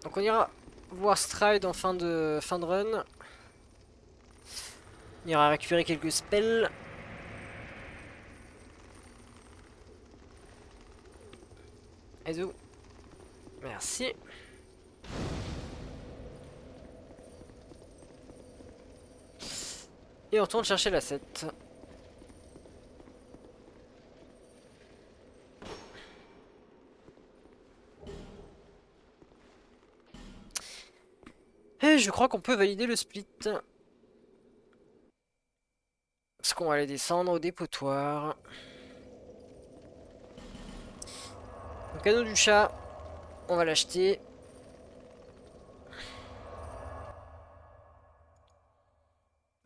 Donc on ira voir Stride en fin de run. On ira récupérer quelques spells. Ezo. Merci. Et on retourne chercher la 7. Et je crois qu'on peut valider le split. Parce qu'on va aller descendre au dépotoir. Donc anneau du chat. On va l'acheter.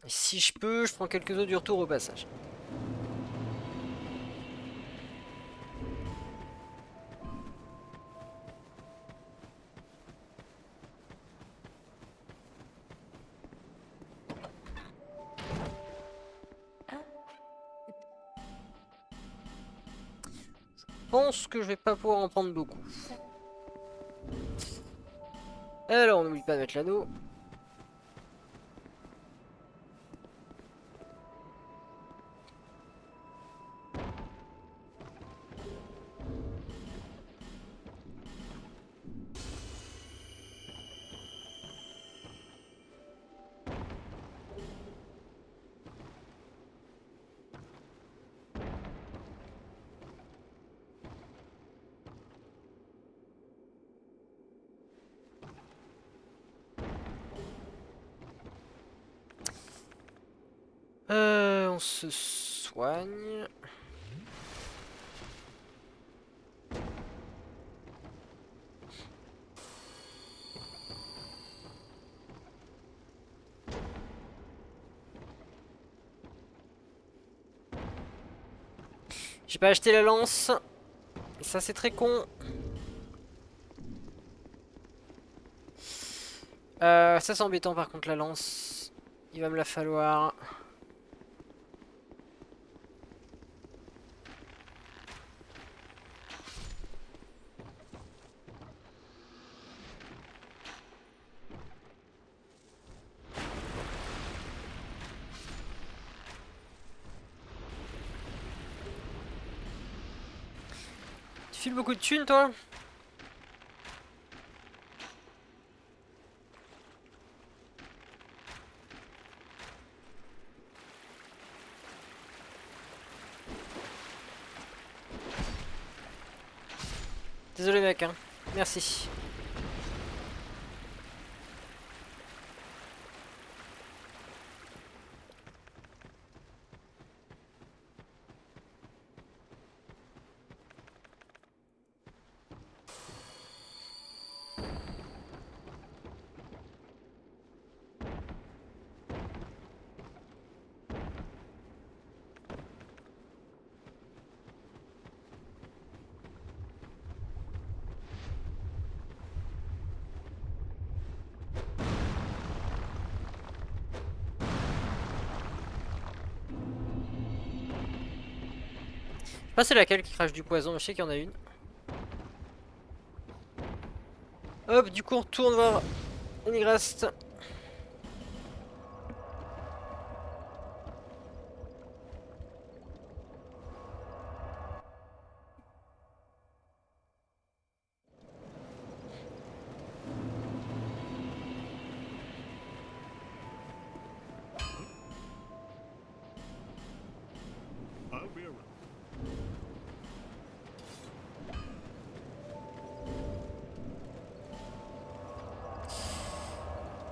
Et si je peux, je prends quelques autres du retour au passage. Je pense que je vais pas pouvoir en prendre beaucoup. Alors on n'oublie pas de mettre l'anneau. on se soigne. J'ai pas acheté la lance. Et ça c'est très con. Ça c'est embêtant par contre la lance. Il va me la falloir. Tu files beaucoup de thunes toi? Désolé mec, hein. Merci. Je sais pas c'est laquelle qui crache du poison, mais je sais qu'il y en a une. Hop, du coup on retourne voir Enigrast. I'll be around.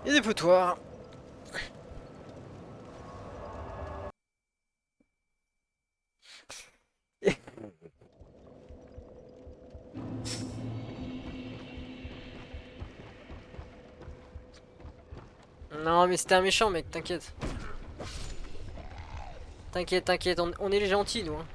Il y a des potoirs. Non mais c'était un méchant mec, t'inquiète. T'inquiète, t'inquiète, on est les gentils nous. Hein.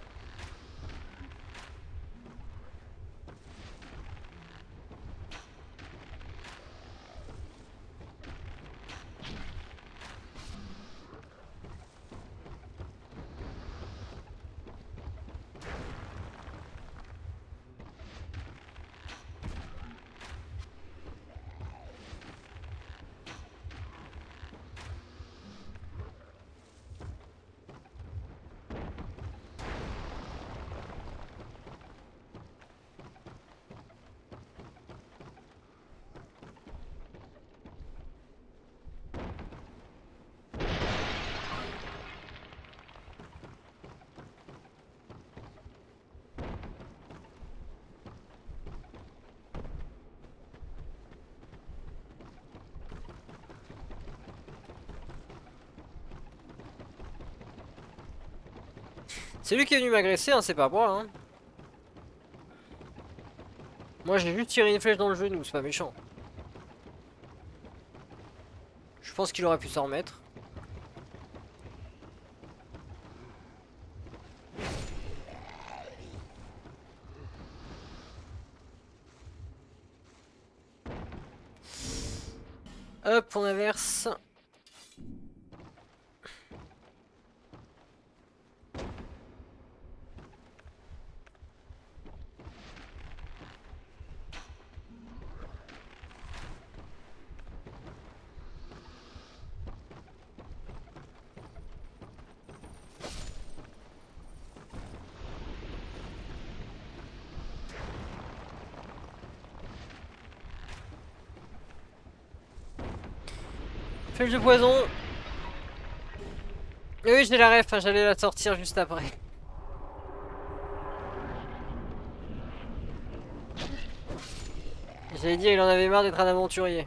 C'est lui qui est venu m'agresser, hein, c'est pas moi. Hein. Moi j'ai juste tiré une flèche dans le genou, c'est pas méchant. Je pense qu'il aurait pu s'en remettre. Hop, on inverse. Flèche de poison. Et oui, j'ai la ref, hein, j'allais la sortir juste après. J'allais dire, il en avait marre d'être un aventurier.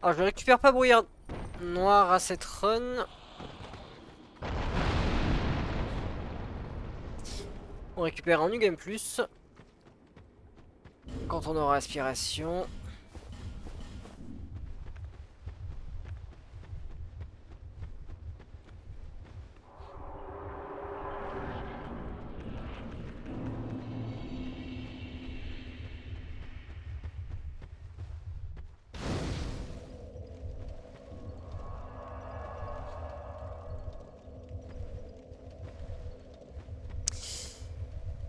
Alors je ne récupère pas brouillard noir à cette run. On récupère un New Game Plus. Quand on aura aspiration.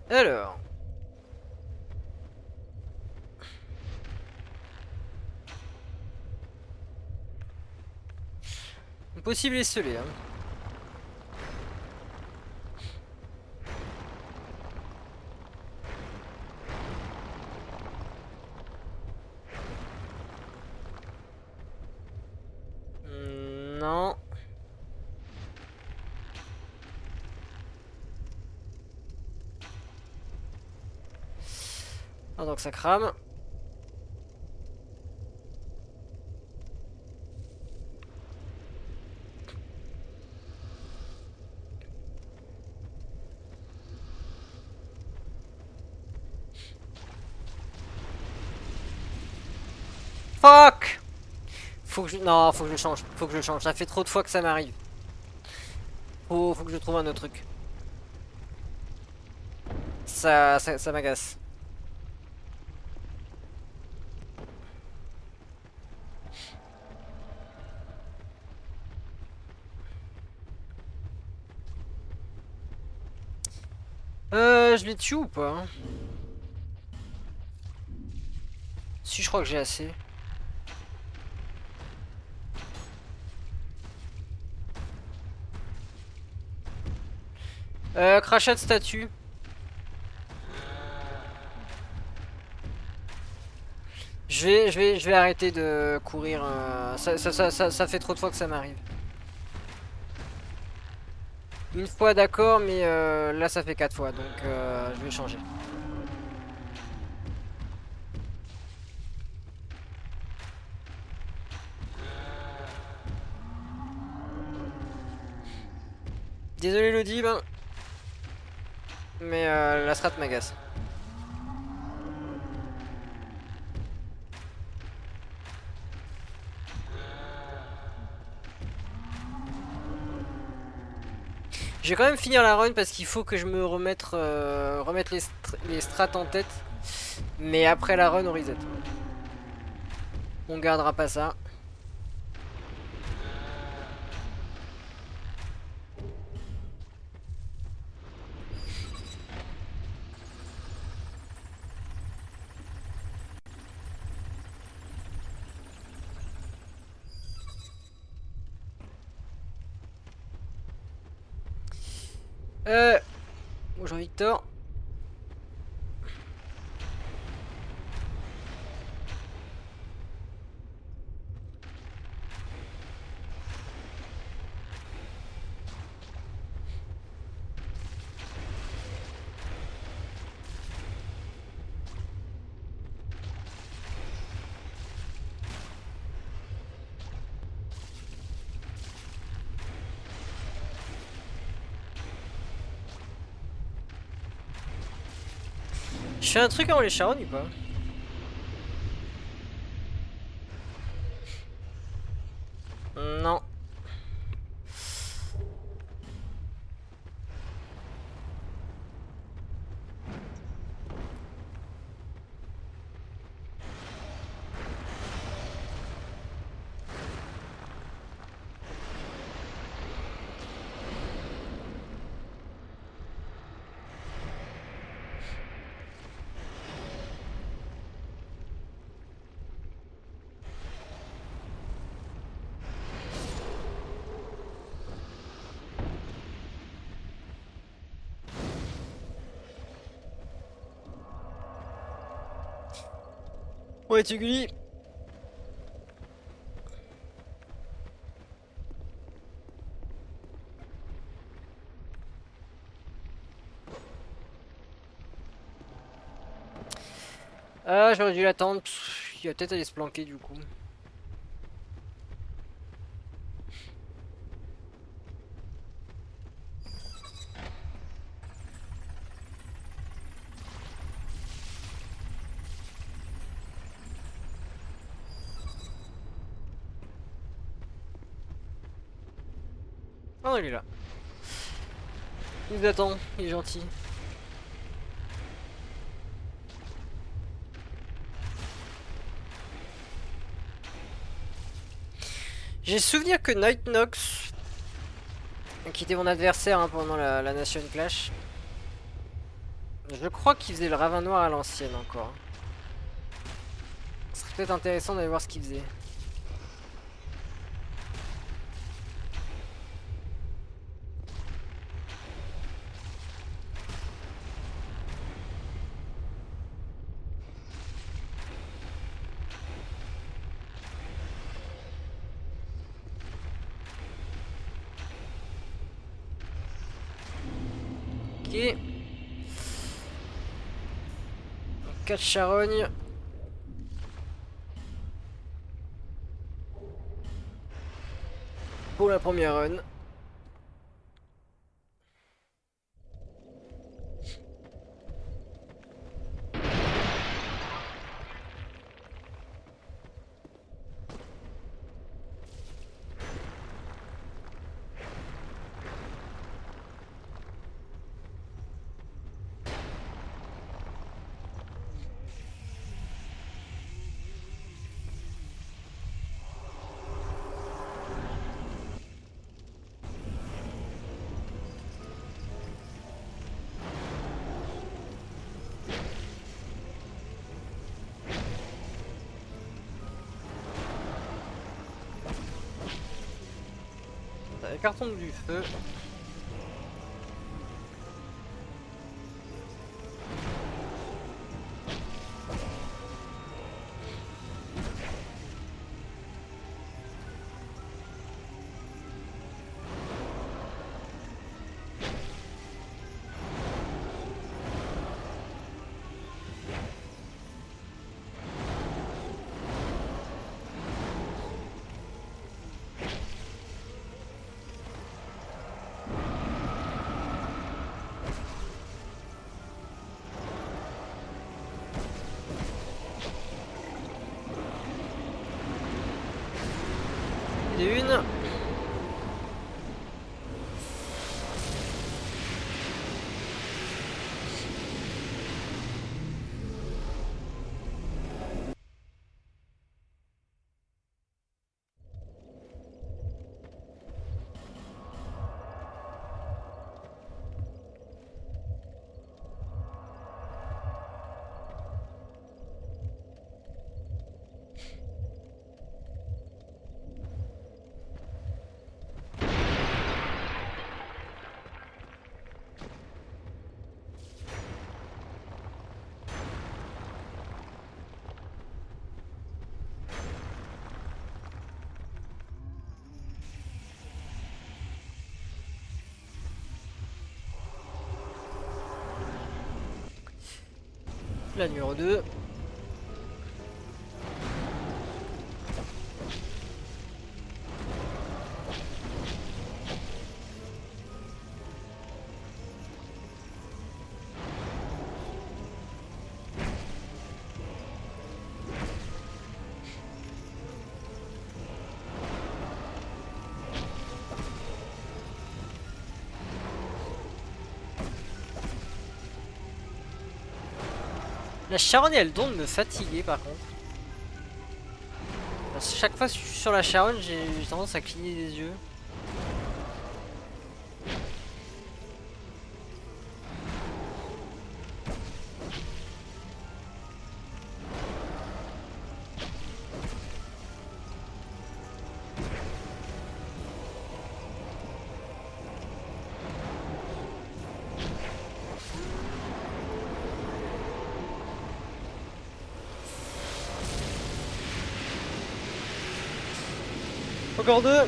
Alors. Possible esselé, hein. Non. Ah, donc ça crame. Fuck! Faut que je... Non, faut que je le change. Faut que je le change. Ça fait trop de fois que ça m'arrive. Faut que je trouve un autre truc. Ça m'agace. Je les tue ou pas? Si, je crois que j'ai assez. Crachat de statue. Je vais arrêter de courir. Ça fait trop de fois que ça m'arrive. Une fois d'accord, mais là ça fait 4 fois, donc je vais changer. Désolé l'audible, hein, mais la strat m'agace. Je vais quand même finir la run parce qu'il faut que je me remette les strats en tête. Mais après la run on reset. On gardera pas ça. Bonjour Victor. Je fais un truc avant les charognes ou pas? Non. Ouais, Tuguli. Ah, j'aurais dû l'attendre. Il va peut-être aller se planquer du coup. Non, il est là. Il nous attend, il est gentil. J'ai souvenir que Night Nox, qui était mon adversaire hein, pendant la Nation Clash, je crois qu'il faisait le ravin noir à l'ancienne encore. Ce serait peut-être intéressant d'aller voir ce qu'il faisait. Ok. 4 charognes. Pour la première run. Les cartons du feu. Et une. La numéro 2. La charogne elle donne me fatiguer par contre. Parce que chaque fois que je suis sur la charogne j'ai tendance à cligner des yeux. Encore deux.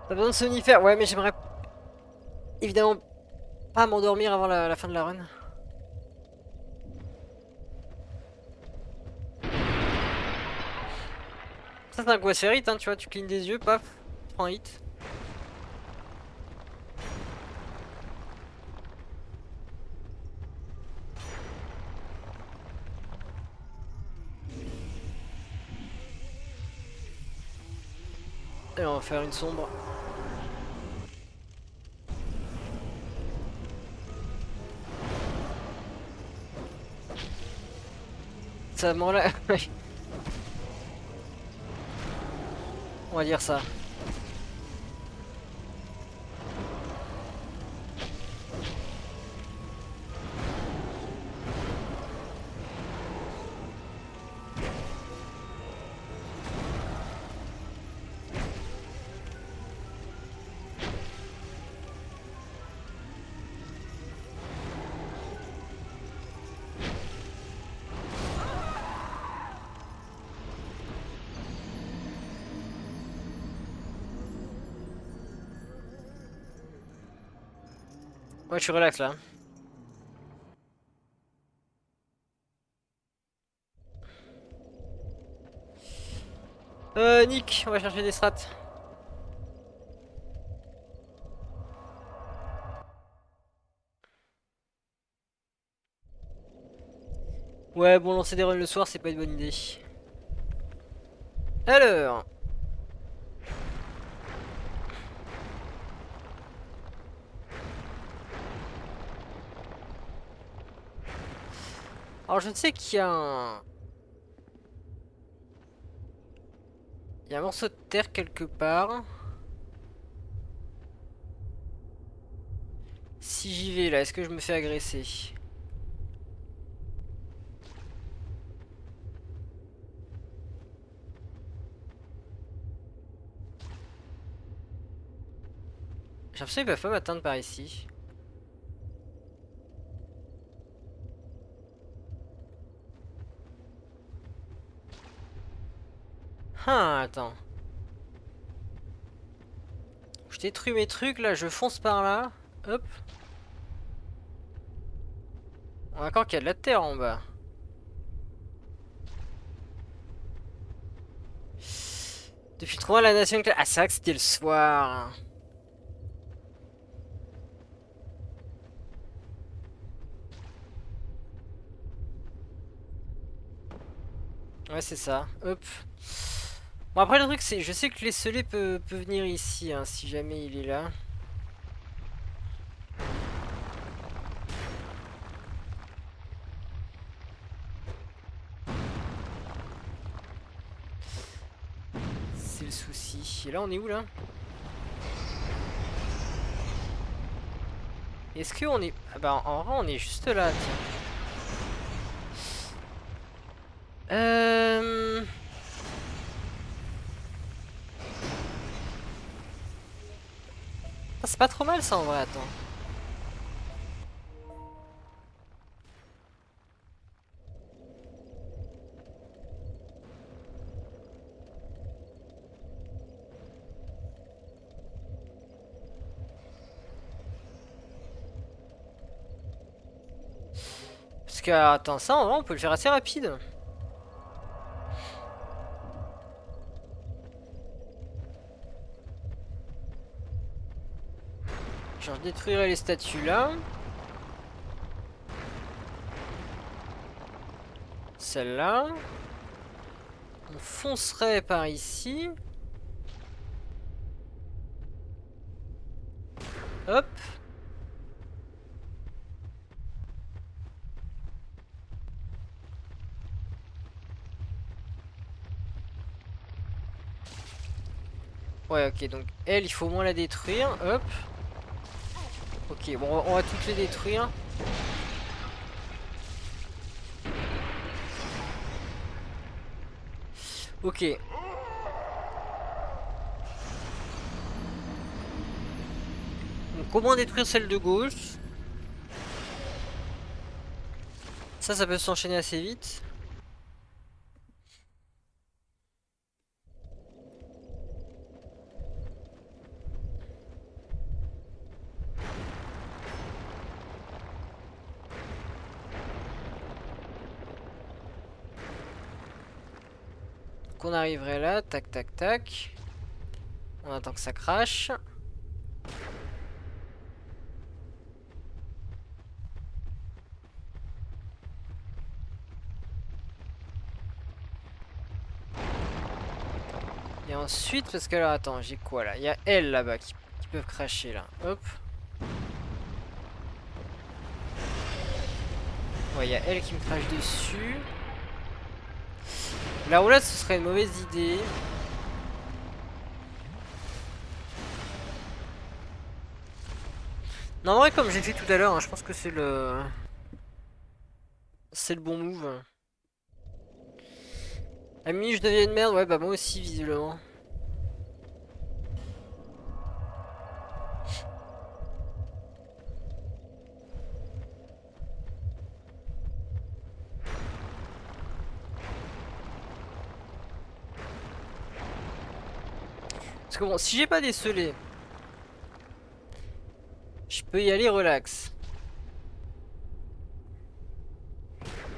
T'as besoin de somnifères? Ouais mais j'aimerais évidemment pas m'endormir avant la fin de la run. Ça c'est un coup assez vite hein, tu vois, tu clignes des yeux, paf, tu prends un hit. Et on va faire une sombre. Ça m'enlève. On va dire ça. Ouais, je suis relax là. Nick, on va chercher des strats. Ouais, bon, lancer des runs le soir, c'est pas une bonne idée. Alors. Alors, je sais qu'il y a un... Il y a un morceau de terre quelque part. Si j'y vais là, est-ce que je me fais agresser? J'ai l'impression qu'ils peuvent pas m'atteindre par ici. Ah, attends. Je détruis mes trucs là, je fonce par là. Hop. On a encore qu'il y a de la terre en bas. Depuis 3 mois, la nation... Ah, c'est vrai que c'était le soir. Ouais, c'est ça. Hop. Bon, après, le truc, c'est... Je sais que les scellés peut venir ici, hein, si jamais il est là. C'est le souci. Et là, on est où, là? Est-ce qu'on est... Ah bah, en vrai, on est juste là, tiens. Ah, c'est pas trop mal, ça, en vrai, attends. Parce que, attends, ça, en vrai, on peut le faire assez rapide. Genre, je détruirai les statues là. Celle-là. On foncerait par ici. Hop. Ouais, ok, donc elle, il faut au moins la détruire. Hop. Ok, bon, on va toutes les détruire. Ok. Donc, comment détruire celle de gauche? Ça peut s'enchaîner assez vite. Qu'on arriverait là, tac tac tac. On attend que ça crache. Il Et ensuite, parce que là, attends, j'ai quoi là? Il y a elle là-bas qui peuvent cracher là. Hop. Ouais, il y a elle qui me crache dessus. La roulade, ce serait une mauvaise idée. Non, en vrai, comme j'ai fait tout à l'heure, hein, je pense que c'est le... C'est le bon move. Ami, je deviens une merde. Ouais, bah moi aussi, visiblement. Parce que bon, si j'ai pas décelé, je peux y aller relax.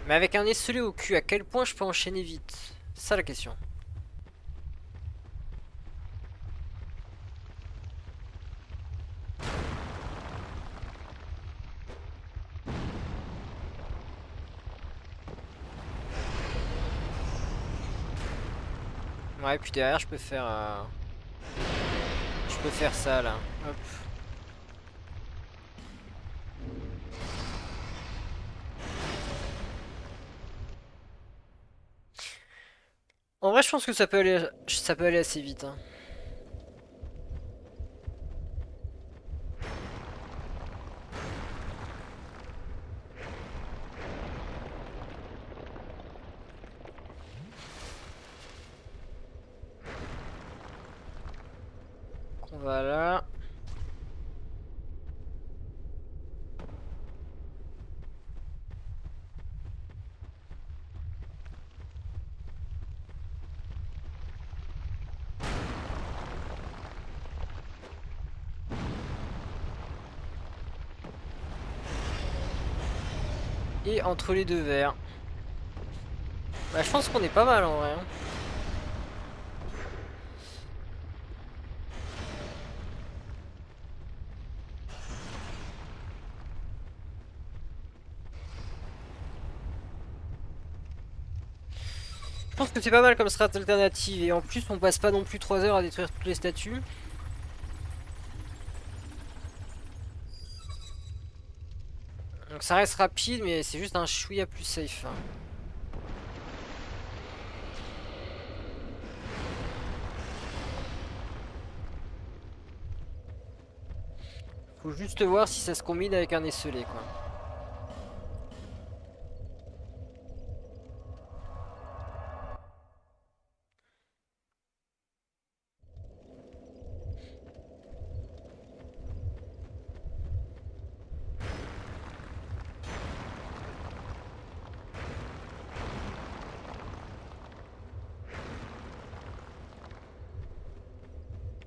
Mais avec un esselé au cul, à quel point je peux enchaîner vite? C'est ça la question. Ouais, puis derrière, je peux faire... Je peux faire ça, là. Hop. En vrai, je pense que ça peut aller assez vite, hein. Donc, on va là. Et entre les deux verres. Bah, je pense qu'on est pas mal en vrai, hein. Je pense que c'est pas mal comme strat alternative. Et en plus, on passe pas non plus 3 heures à détruire toutes les statues. Donc ça reste rapide, mais c'est juste un chouïa plus safe, hein. Faut juste voir si ça se combine avec un esselé, quoi.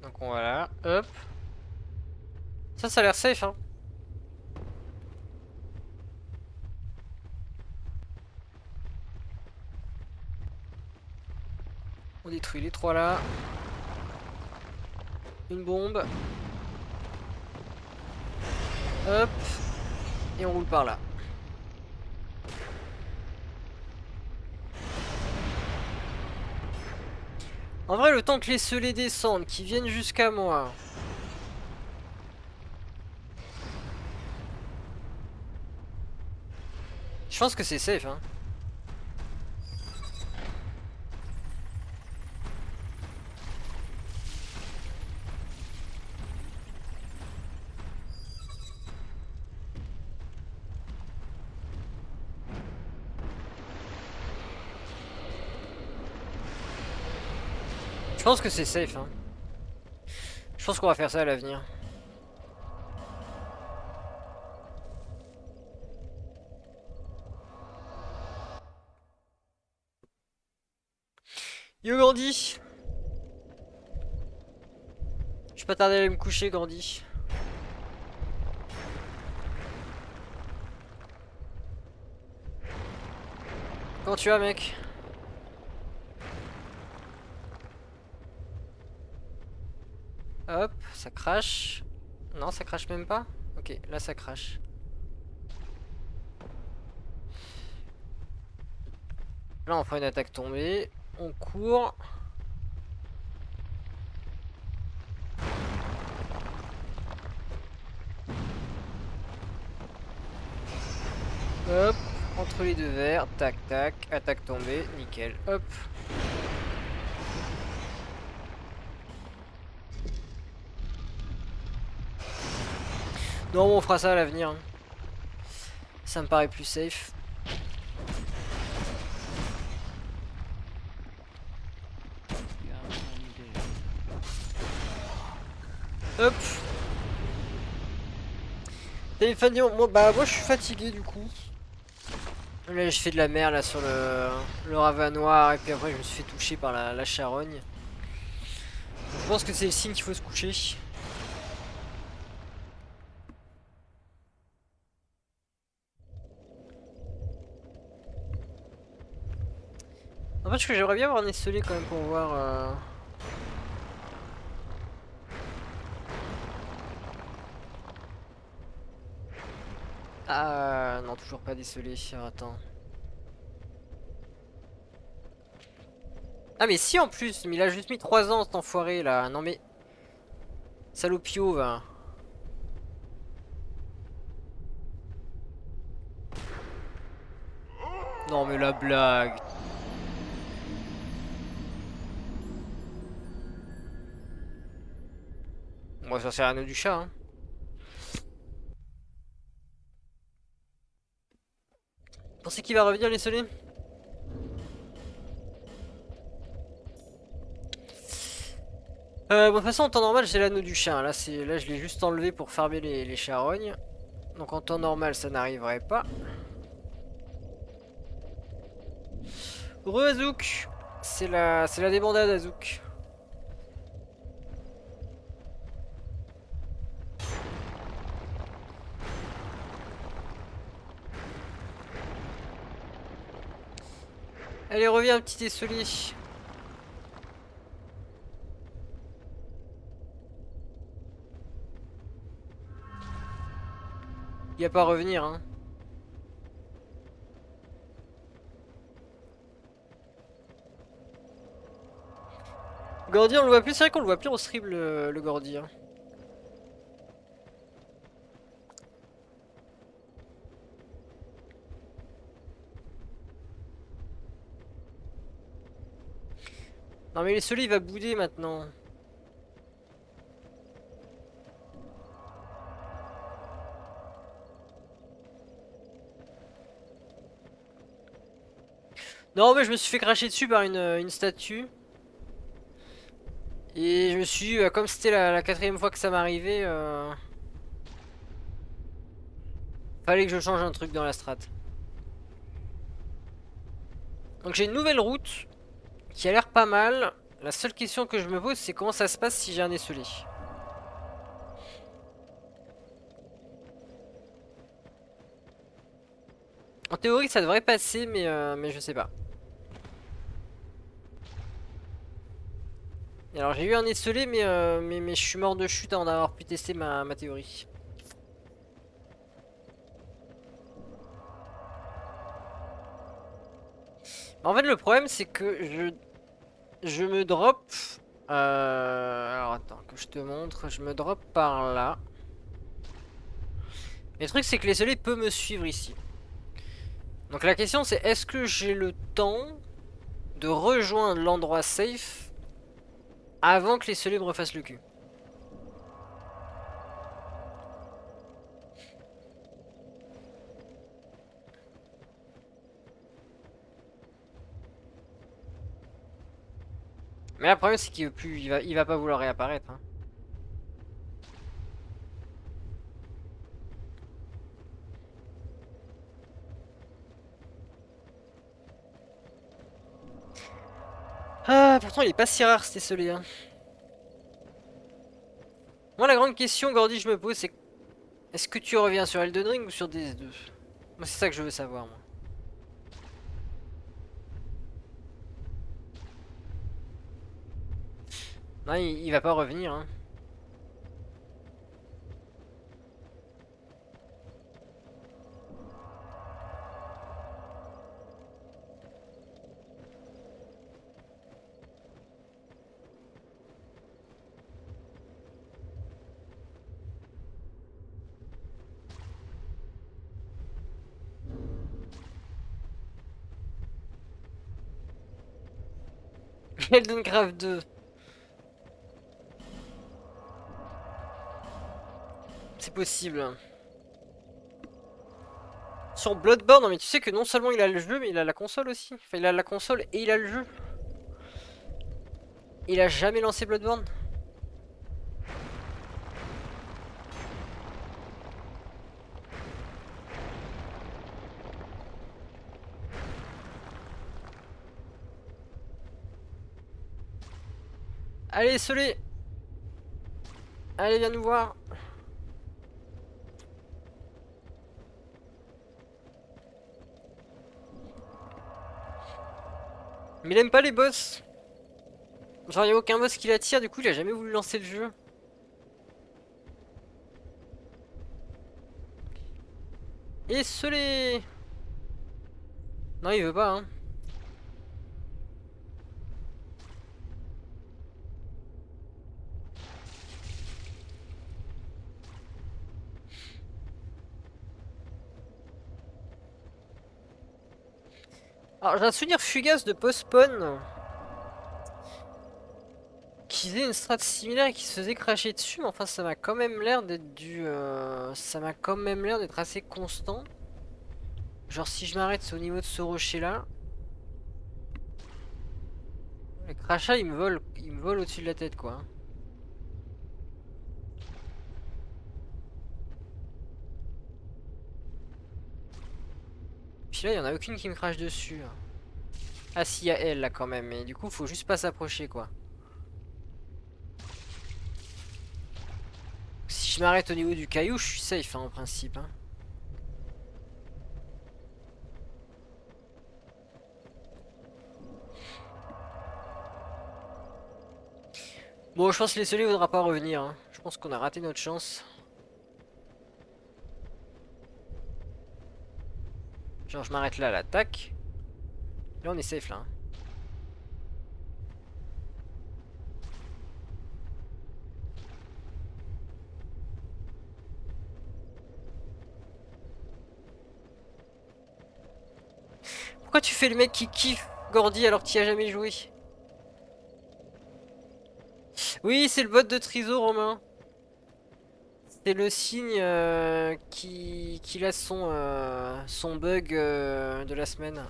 Donc voilà, hop. Ça a l'air safe, hein. On détruit les 3 là. Une bombe. Hop. Et on roule par là. En vrai, le temps que les scellés descendent, qu'ils viennent jusqu'à moi. Je pense que c'est safe, hein. Je pense que c'est safe, hein. Je pense qu'on va faire ça à l'avenir. Yo Gandhi. Je vais pas tarder à aller me coucher, Gandhi. Comment tu vas, mec? Hop, ça crache. Non, ça crache même pas? Ok, là ça crache. Là on prend une attaque tombée. On court. Hop, entre les deux verres, tac tac, attaque tombée, nickel, hop. Non, bon, on fera ça à l'avenir, hein. Ça me paraît plus safe. Hop. Téléphone, moi je suis fatigué du coup. Là j'ai fait de la merde là sur le Ravanoir et puis après je me suis fait toucher par la charogne. Je pense que c'est le signe qu'il faut se coucher. En fait, j'aimerais bien avoir un esselé quand même pour voir. Ah non, toujours pas d'esselé. Alors, attends. Ah mais si en plus, mais il a juste mis 3 ans cet enfoiré là. Non mais... Salopio va. Non mais la blague. Moi ça sert à nous du chat hein. Pensez qu'il va revenir l'esselé? Bon, de toute façon, en temps normal, j'ai l'anneau du chat. Là, là je l'ai juste enlevé pour farmer les charognes. Donc, en temps normal, ça n'arriverait pas. Azouk. C'est la débandade, Azouk. Allez, reviens, petit esselé. Il a pas à revenir, hein. Gordy, on le voit plus. C'est vrai qu'on le voit plus en stream, le Gordy, hein. Non, mais l'esselé, il va bouder maintenant. Non, mais je me suis fait cracher dessus par une statue. Et je me suis dit, comme c'était la 4ème fois que ça m'arrivait, fallait que je change un truc dans la strat. Donc j'ai une nouvelle route qui a l'air pas mal. La seule question que je me pose, c'est comment ça se passe si j'ai un esselé. En théorie, ça devrait passer, mais je sais pas. Et alors j'ai eu un esselé, mais je suis mort de chute avant d'avoir pu tester ma théorie. En fait, le problème, c'est que je me drop. Alors attends, que je te montre. Je me drop par là. Mais le truc, c'est que l'esselé peut me suivre ici. Donc la question, c'est est-ce que j'ai le temps de rejoindre l'endroit safe avant que l'esselé me refasse le cul? Mais là, le problème, c'est qu'il veut plus, il va pas vouloir réapparaître, hein. Ah, pourtant, il est pas si rare, cet esselé, hein. Moi, la grande question, Gordy, je me pose, c'est est-ce que tu reviens sur Elden Ring ou sur DS2? Moi, c'est ça que je veux savoir, moi. Non, il va pas revenir, hein. Elden Craft 2. C'est possible. Sur Bloodborne, non mais tu sais que non seulement il a le jeu, mais il a la console aussi. Enfin, il a la console et il a le jeu. Il a jamais lancé Bloodborne. Allez, Solé. Allez, viens nous voir. Mais il aime pas les boss. Genre, y a aucun boss qui l'attire, du coup, il a jamais voulu lancer le jeu. Et Solé. Non, il veut pas, hein. Alors, j'ai un souvenir fugace de Postpone qui faisait une strat similaire et qui se faisait cracher dessus, mais enfin, ça m'a quand même l'air d'être ça m'a quand même l'air d'être assez constant. Genre, si je m'arrête au niveau de ce rocher-là, les crachats, ils me volent au-dessus de la tête, quoi. Puis là, il y en a aucune qui me crache dessus. Ah si, il y a elle là quand même, mais du coup, faut juste pas s'approcher quoi. Si je m'arrête au niveau du caillou, je suis safe hein, en principe. Hein. Bon, je pense que les soleils ne voudra pas revenir. Hein. Je pense qu'on a raté notre chance. Genre, je m'arrête là à l'attaque. Là, on est safe là. Hein. Pourquoi tu fais le mec qui kiffe Gordy alors que tu y as jamais joué? Oui, c'est le bot de Triso, Romain. C'est le signe qu'il a son bug de la semaine.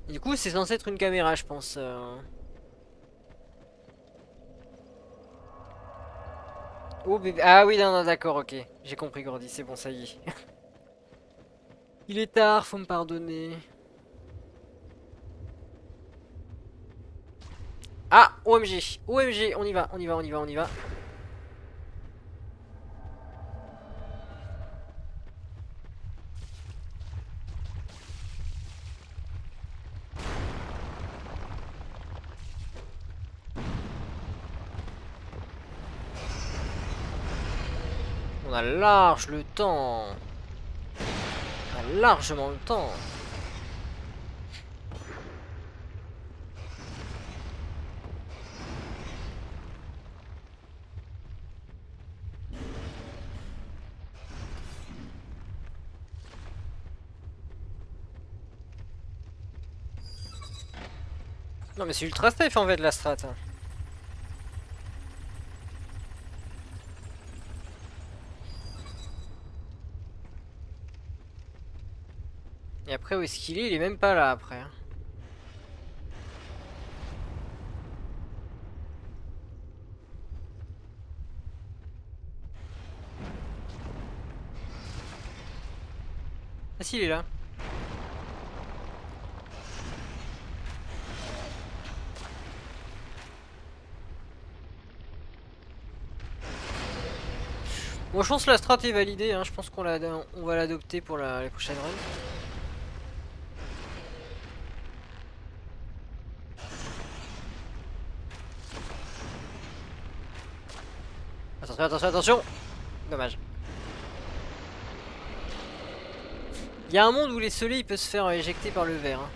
Du coup, c'est censé être une caméra, je pense. Oh bébé. Ah oui, non, non, d'accord, ok. J'ai compris, Gordy, c'est bon, ça y est. Il est tard, faut me pardonner. Ah, OMG, OMG, on y va, on y va, on y va, on y va. On a large le temps. On a largement le temps. Non mais c'est ultra safe en fait la strat. Hein. Et après où est-ce qu'il est? Il est même pas là après. Hein. Ah si il est là. Bon je pense que la strat est validée, hein. Je pense qu'on va l'adopter pour les prochaines runs. Attention, attention, attention. Dommage. Il y a un monde où les soleils il peut se faire éjecter par le verre. Hein.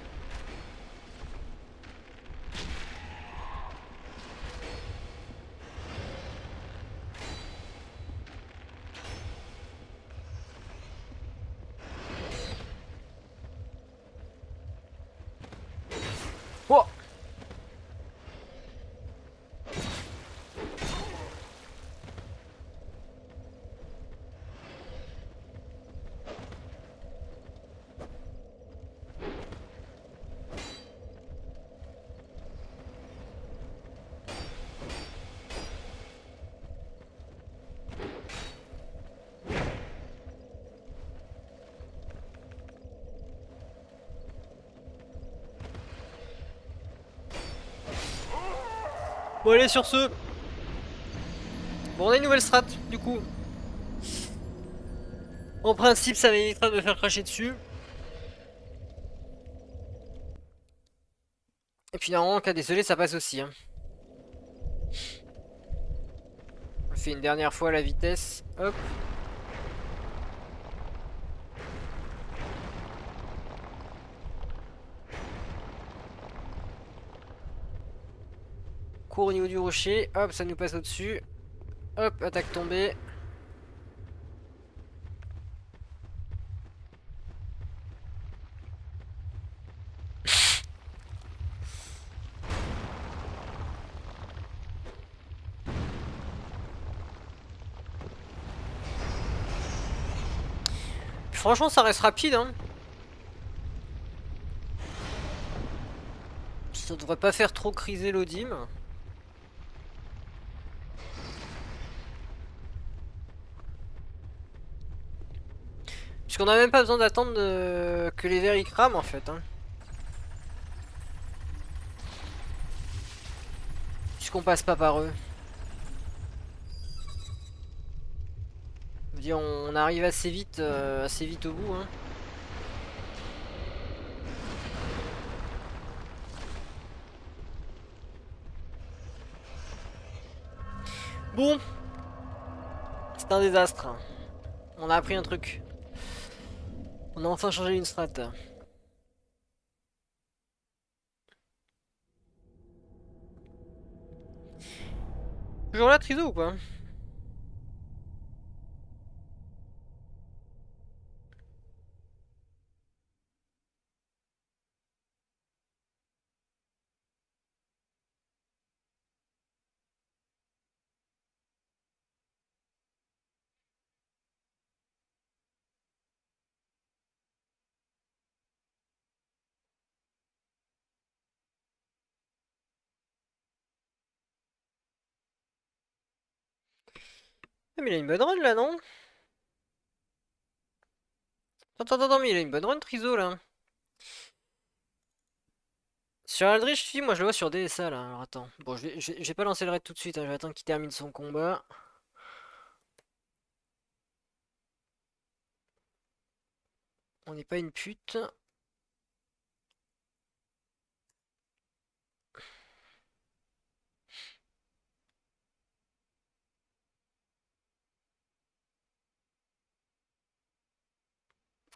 Oh! Bon allez sur ce. Bon on a une nouvelle strat du coup. En principe ça m'évitera de me faire cracher dessus. Et puis normalement en cas désolé ça passe aussi hein. On fait une dernière fois la vitesse. Hop. Cours au niveau du rocher. Hop ça nous passe au dessus. Hop attaque tombée. Franchement ça reste rapide hein. Ça devrait pas faire trop criser l'Odim. Puisqu'on a même pas besoin d'attendre que les verres y crament en fait hein. Puisqu'on passe pas par eux. Je veux dire on arrive assez vite au bout hein. Bon, c'est un désastre. On a appris un truc. On a enfin changé une strat. Toujours là, Triso ou pas? Ah, mais il a une bonne run là, non? Attends, mais il a une bonne run, Triso là. Sur Aldrich, moi je le vois sur DSA là. Alors attends. Bon, je vais pas lancer le raid tout de suite, hein. Je vais attendre qu'il termine son combat. On n'est pas une pute.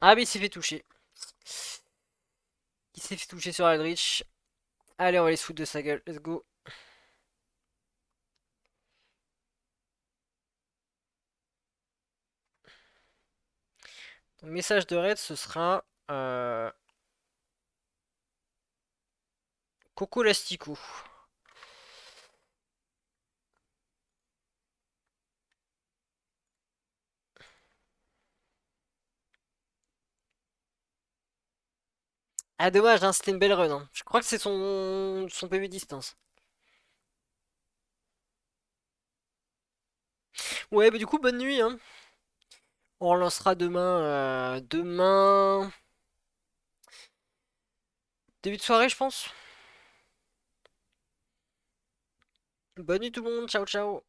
Ah, mais il s'est fait toucher. Il s'est fait toucher sur Aldrich. Allez, on va aller se foutre de sa gueule. Let's go. Donc, message de raid, ce sera Coco Lastico. Ah dommage, hein, c'était une belle run. Hein. Je crois que c'est son PV distance. Ouais, bah du coup, bonne nuit. Hein. On relancera demain. Demain. Début de soirée, je pense. Bonne nuit tout le monde. Ciao, ciao.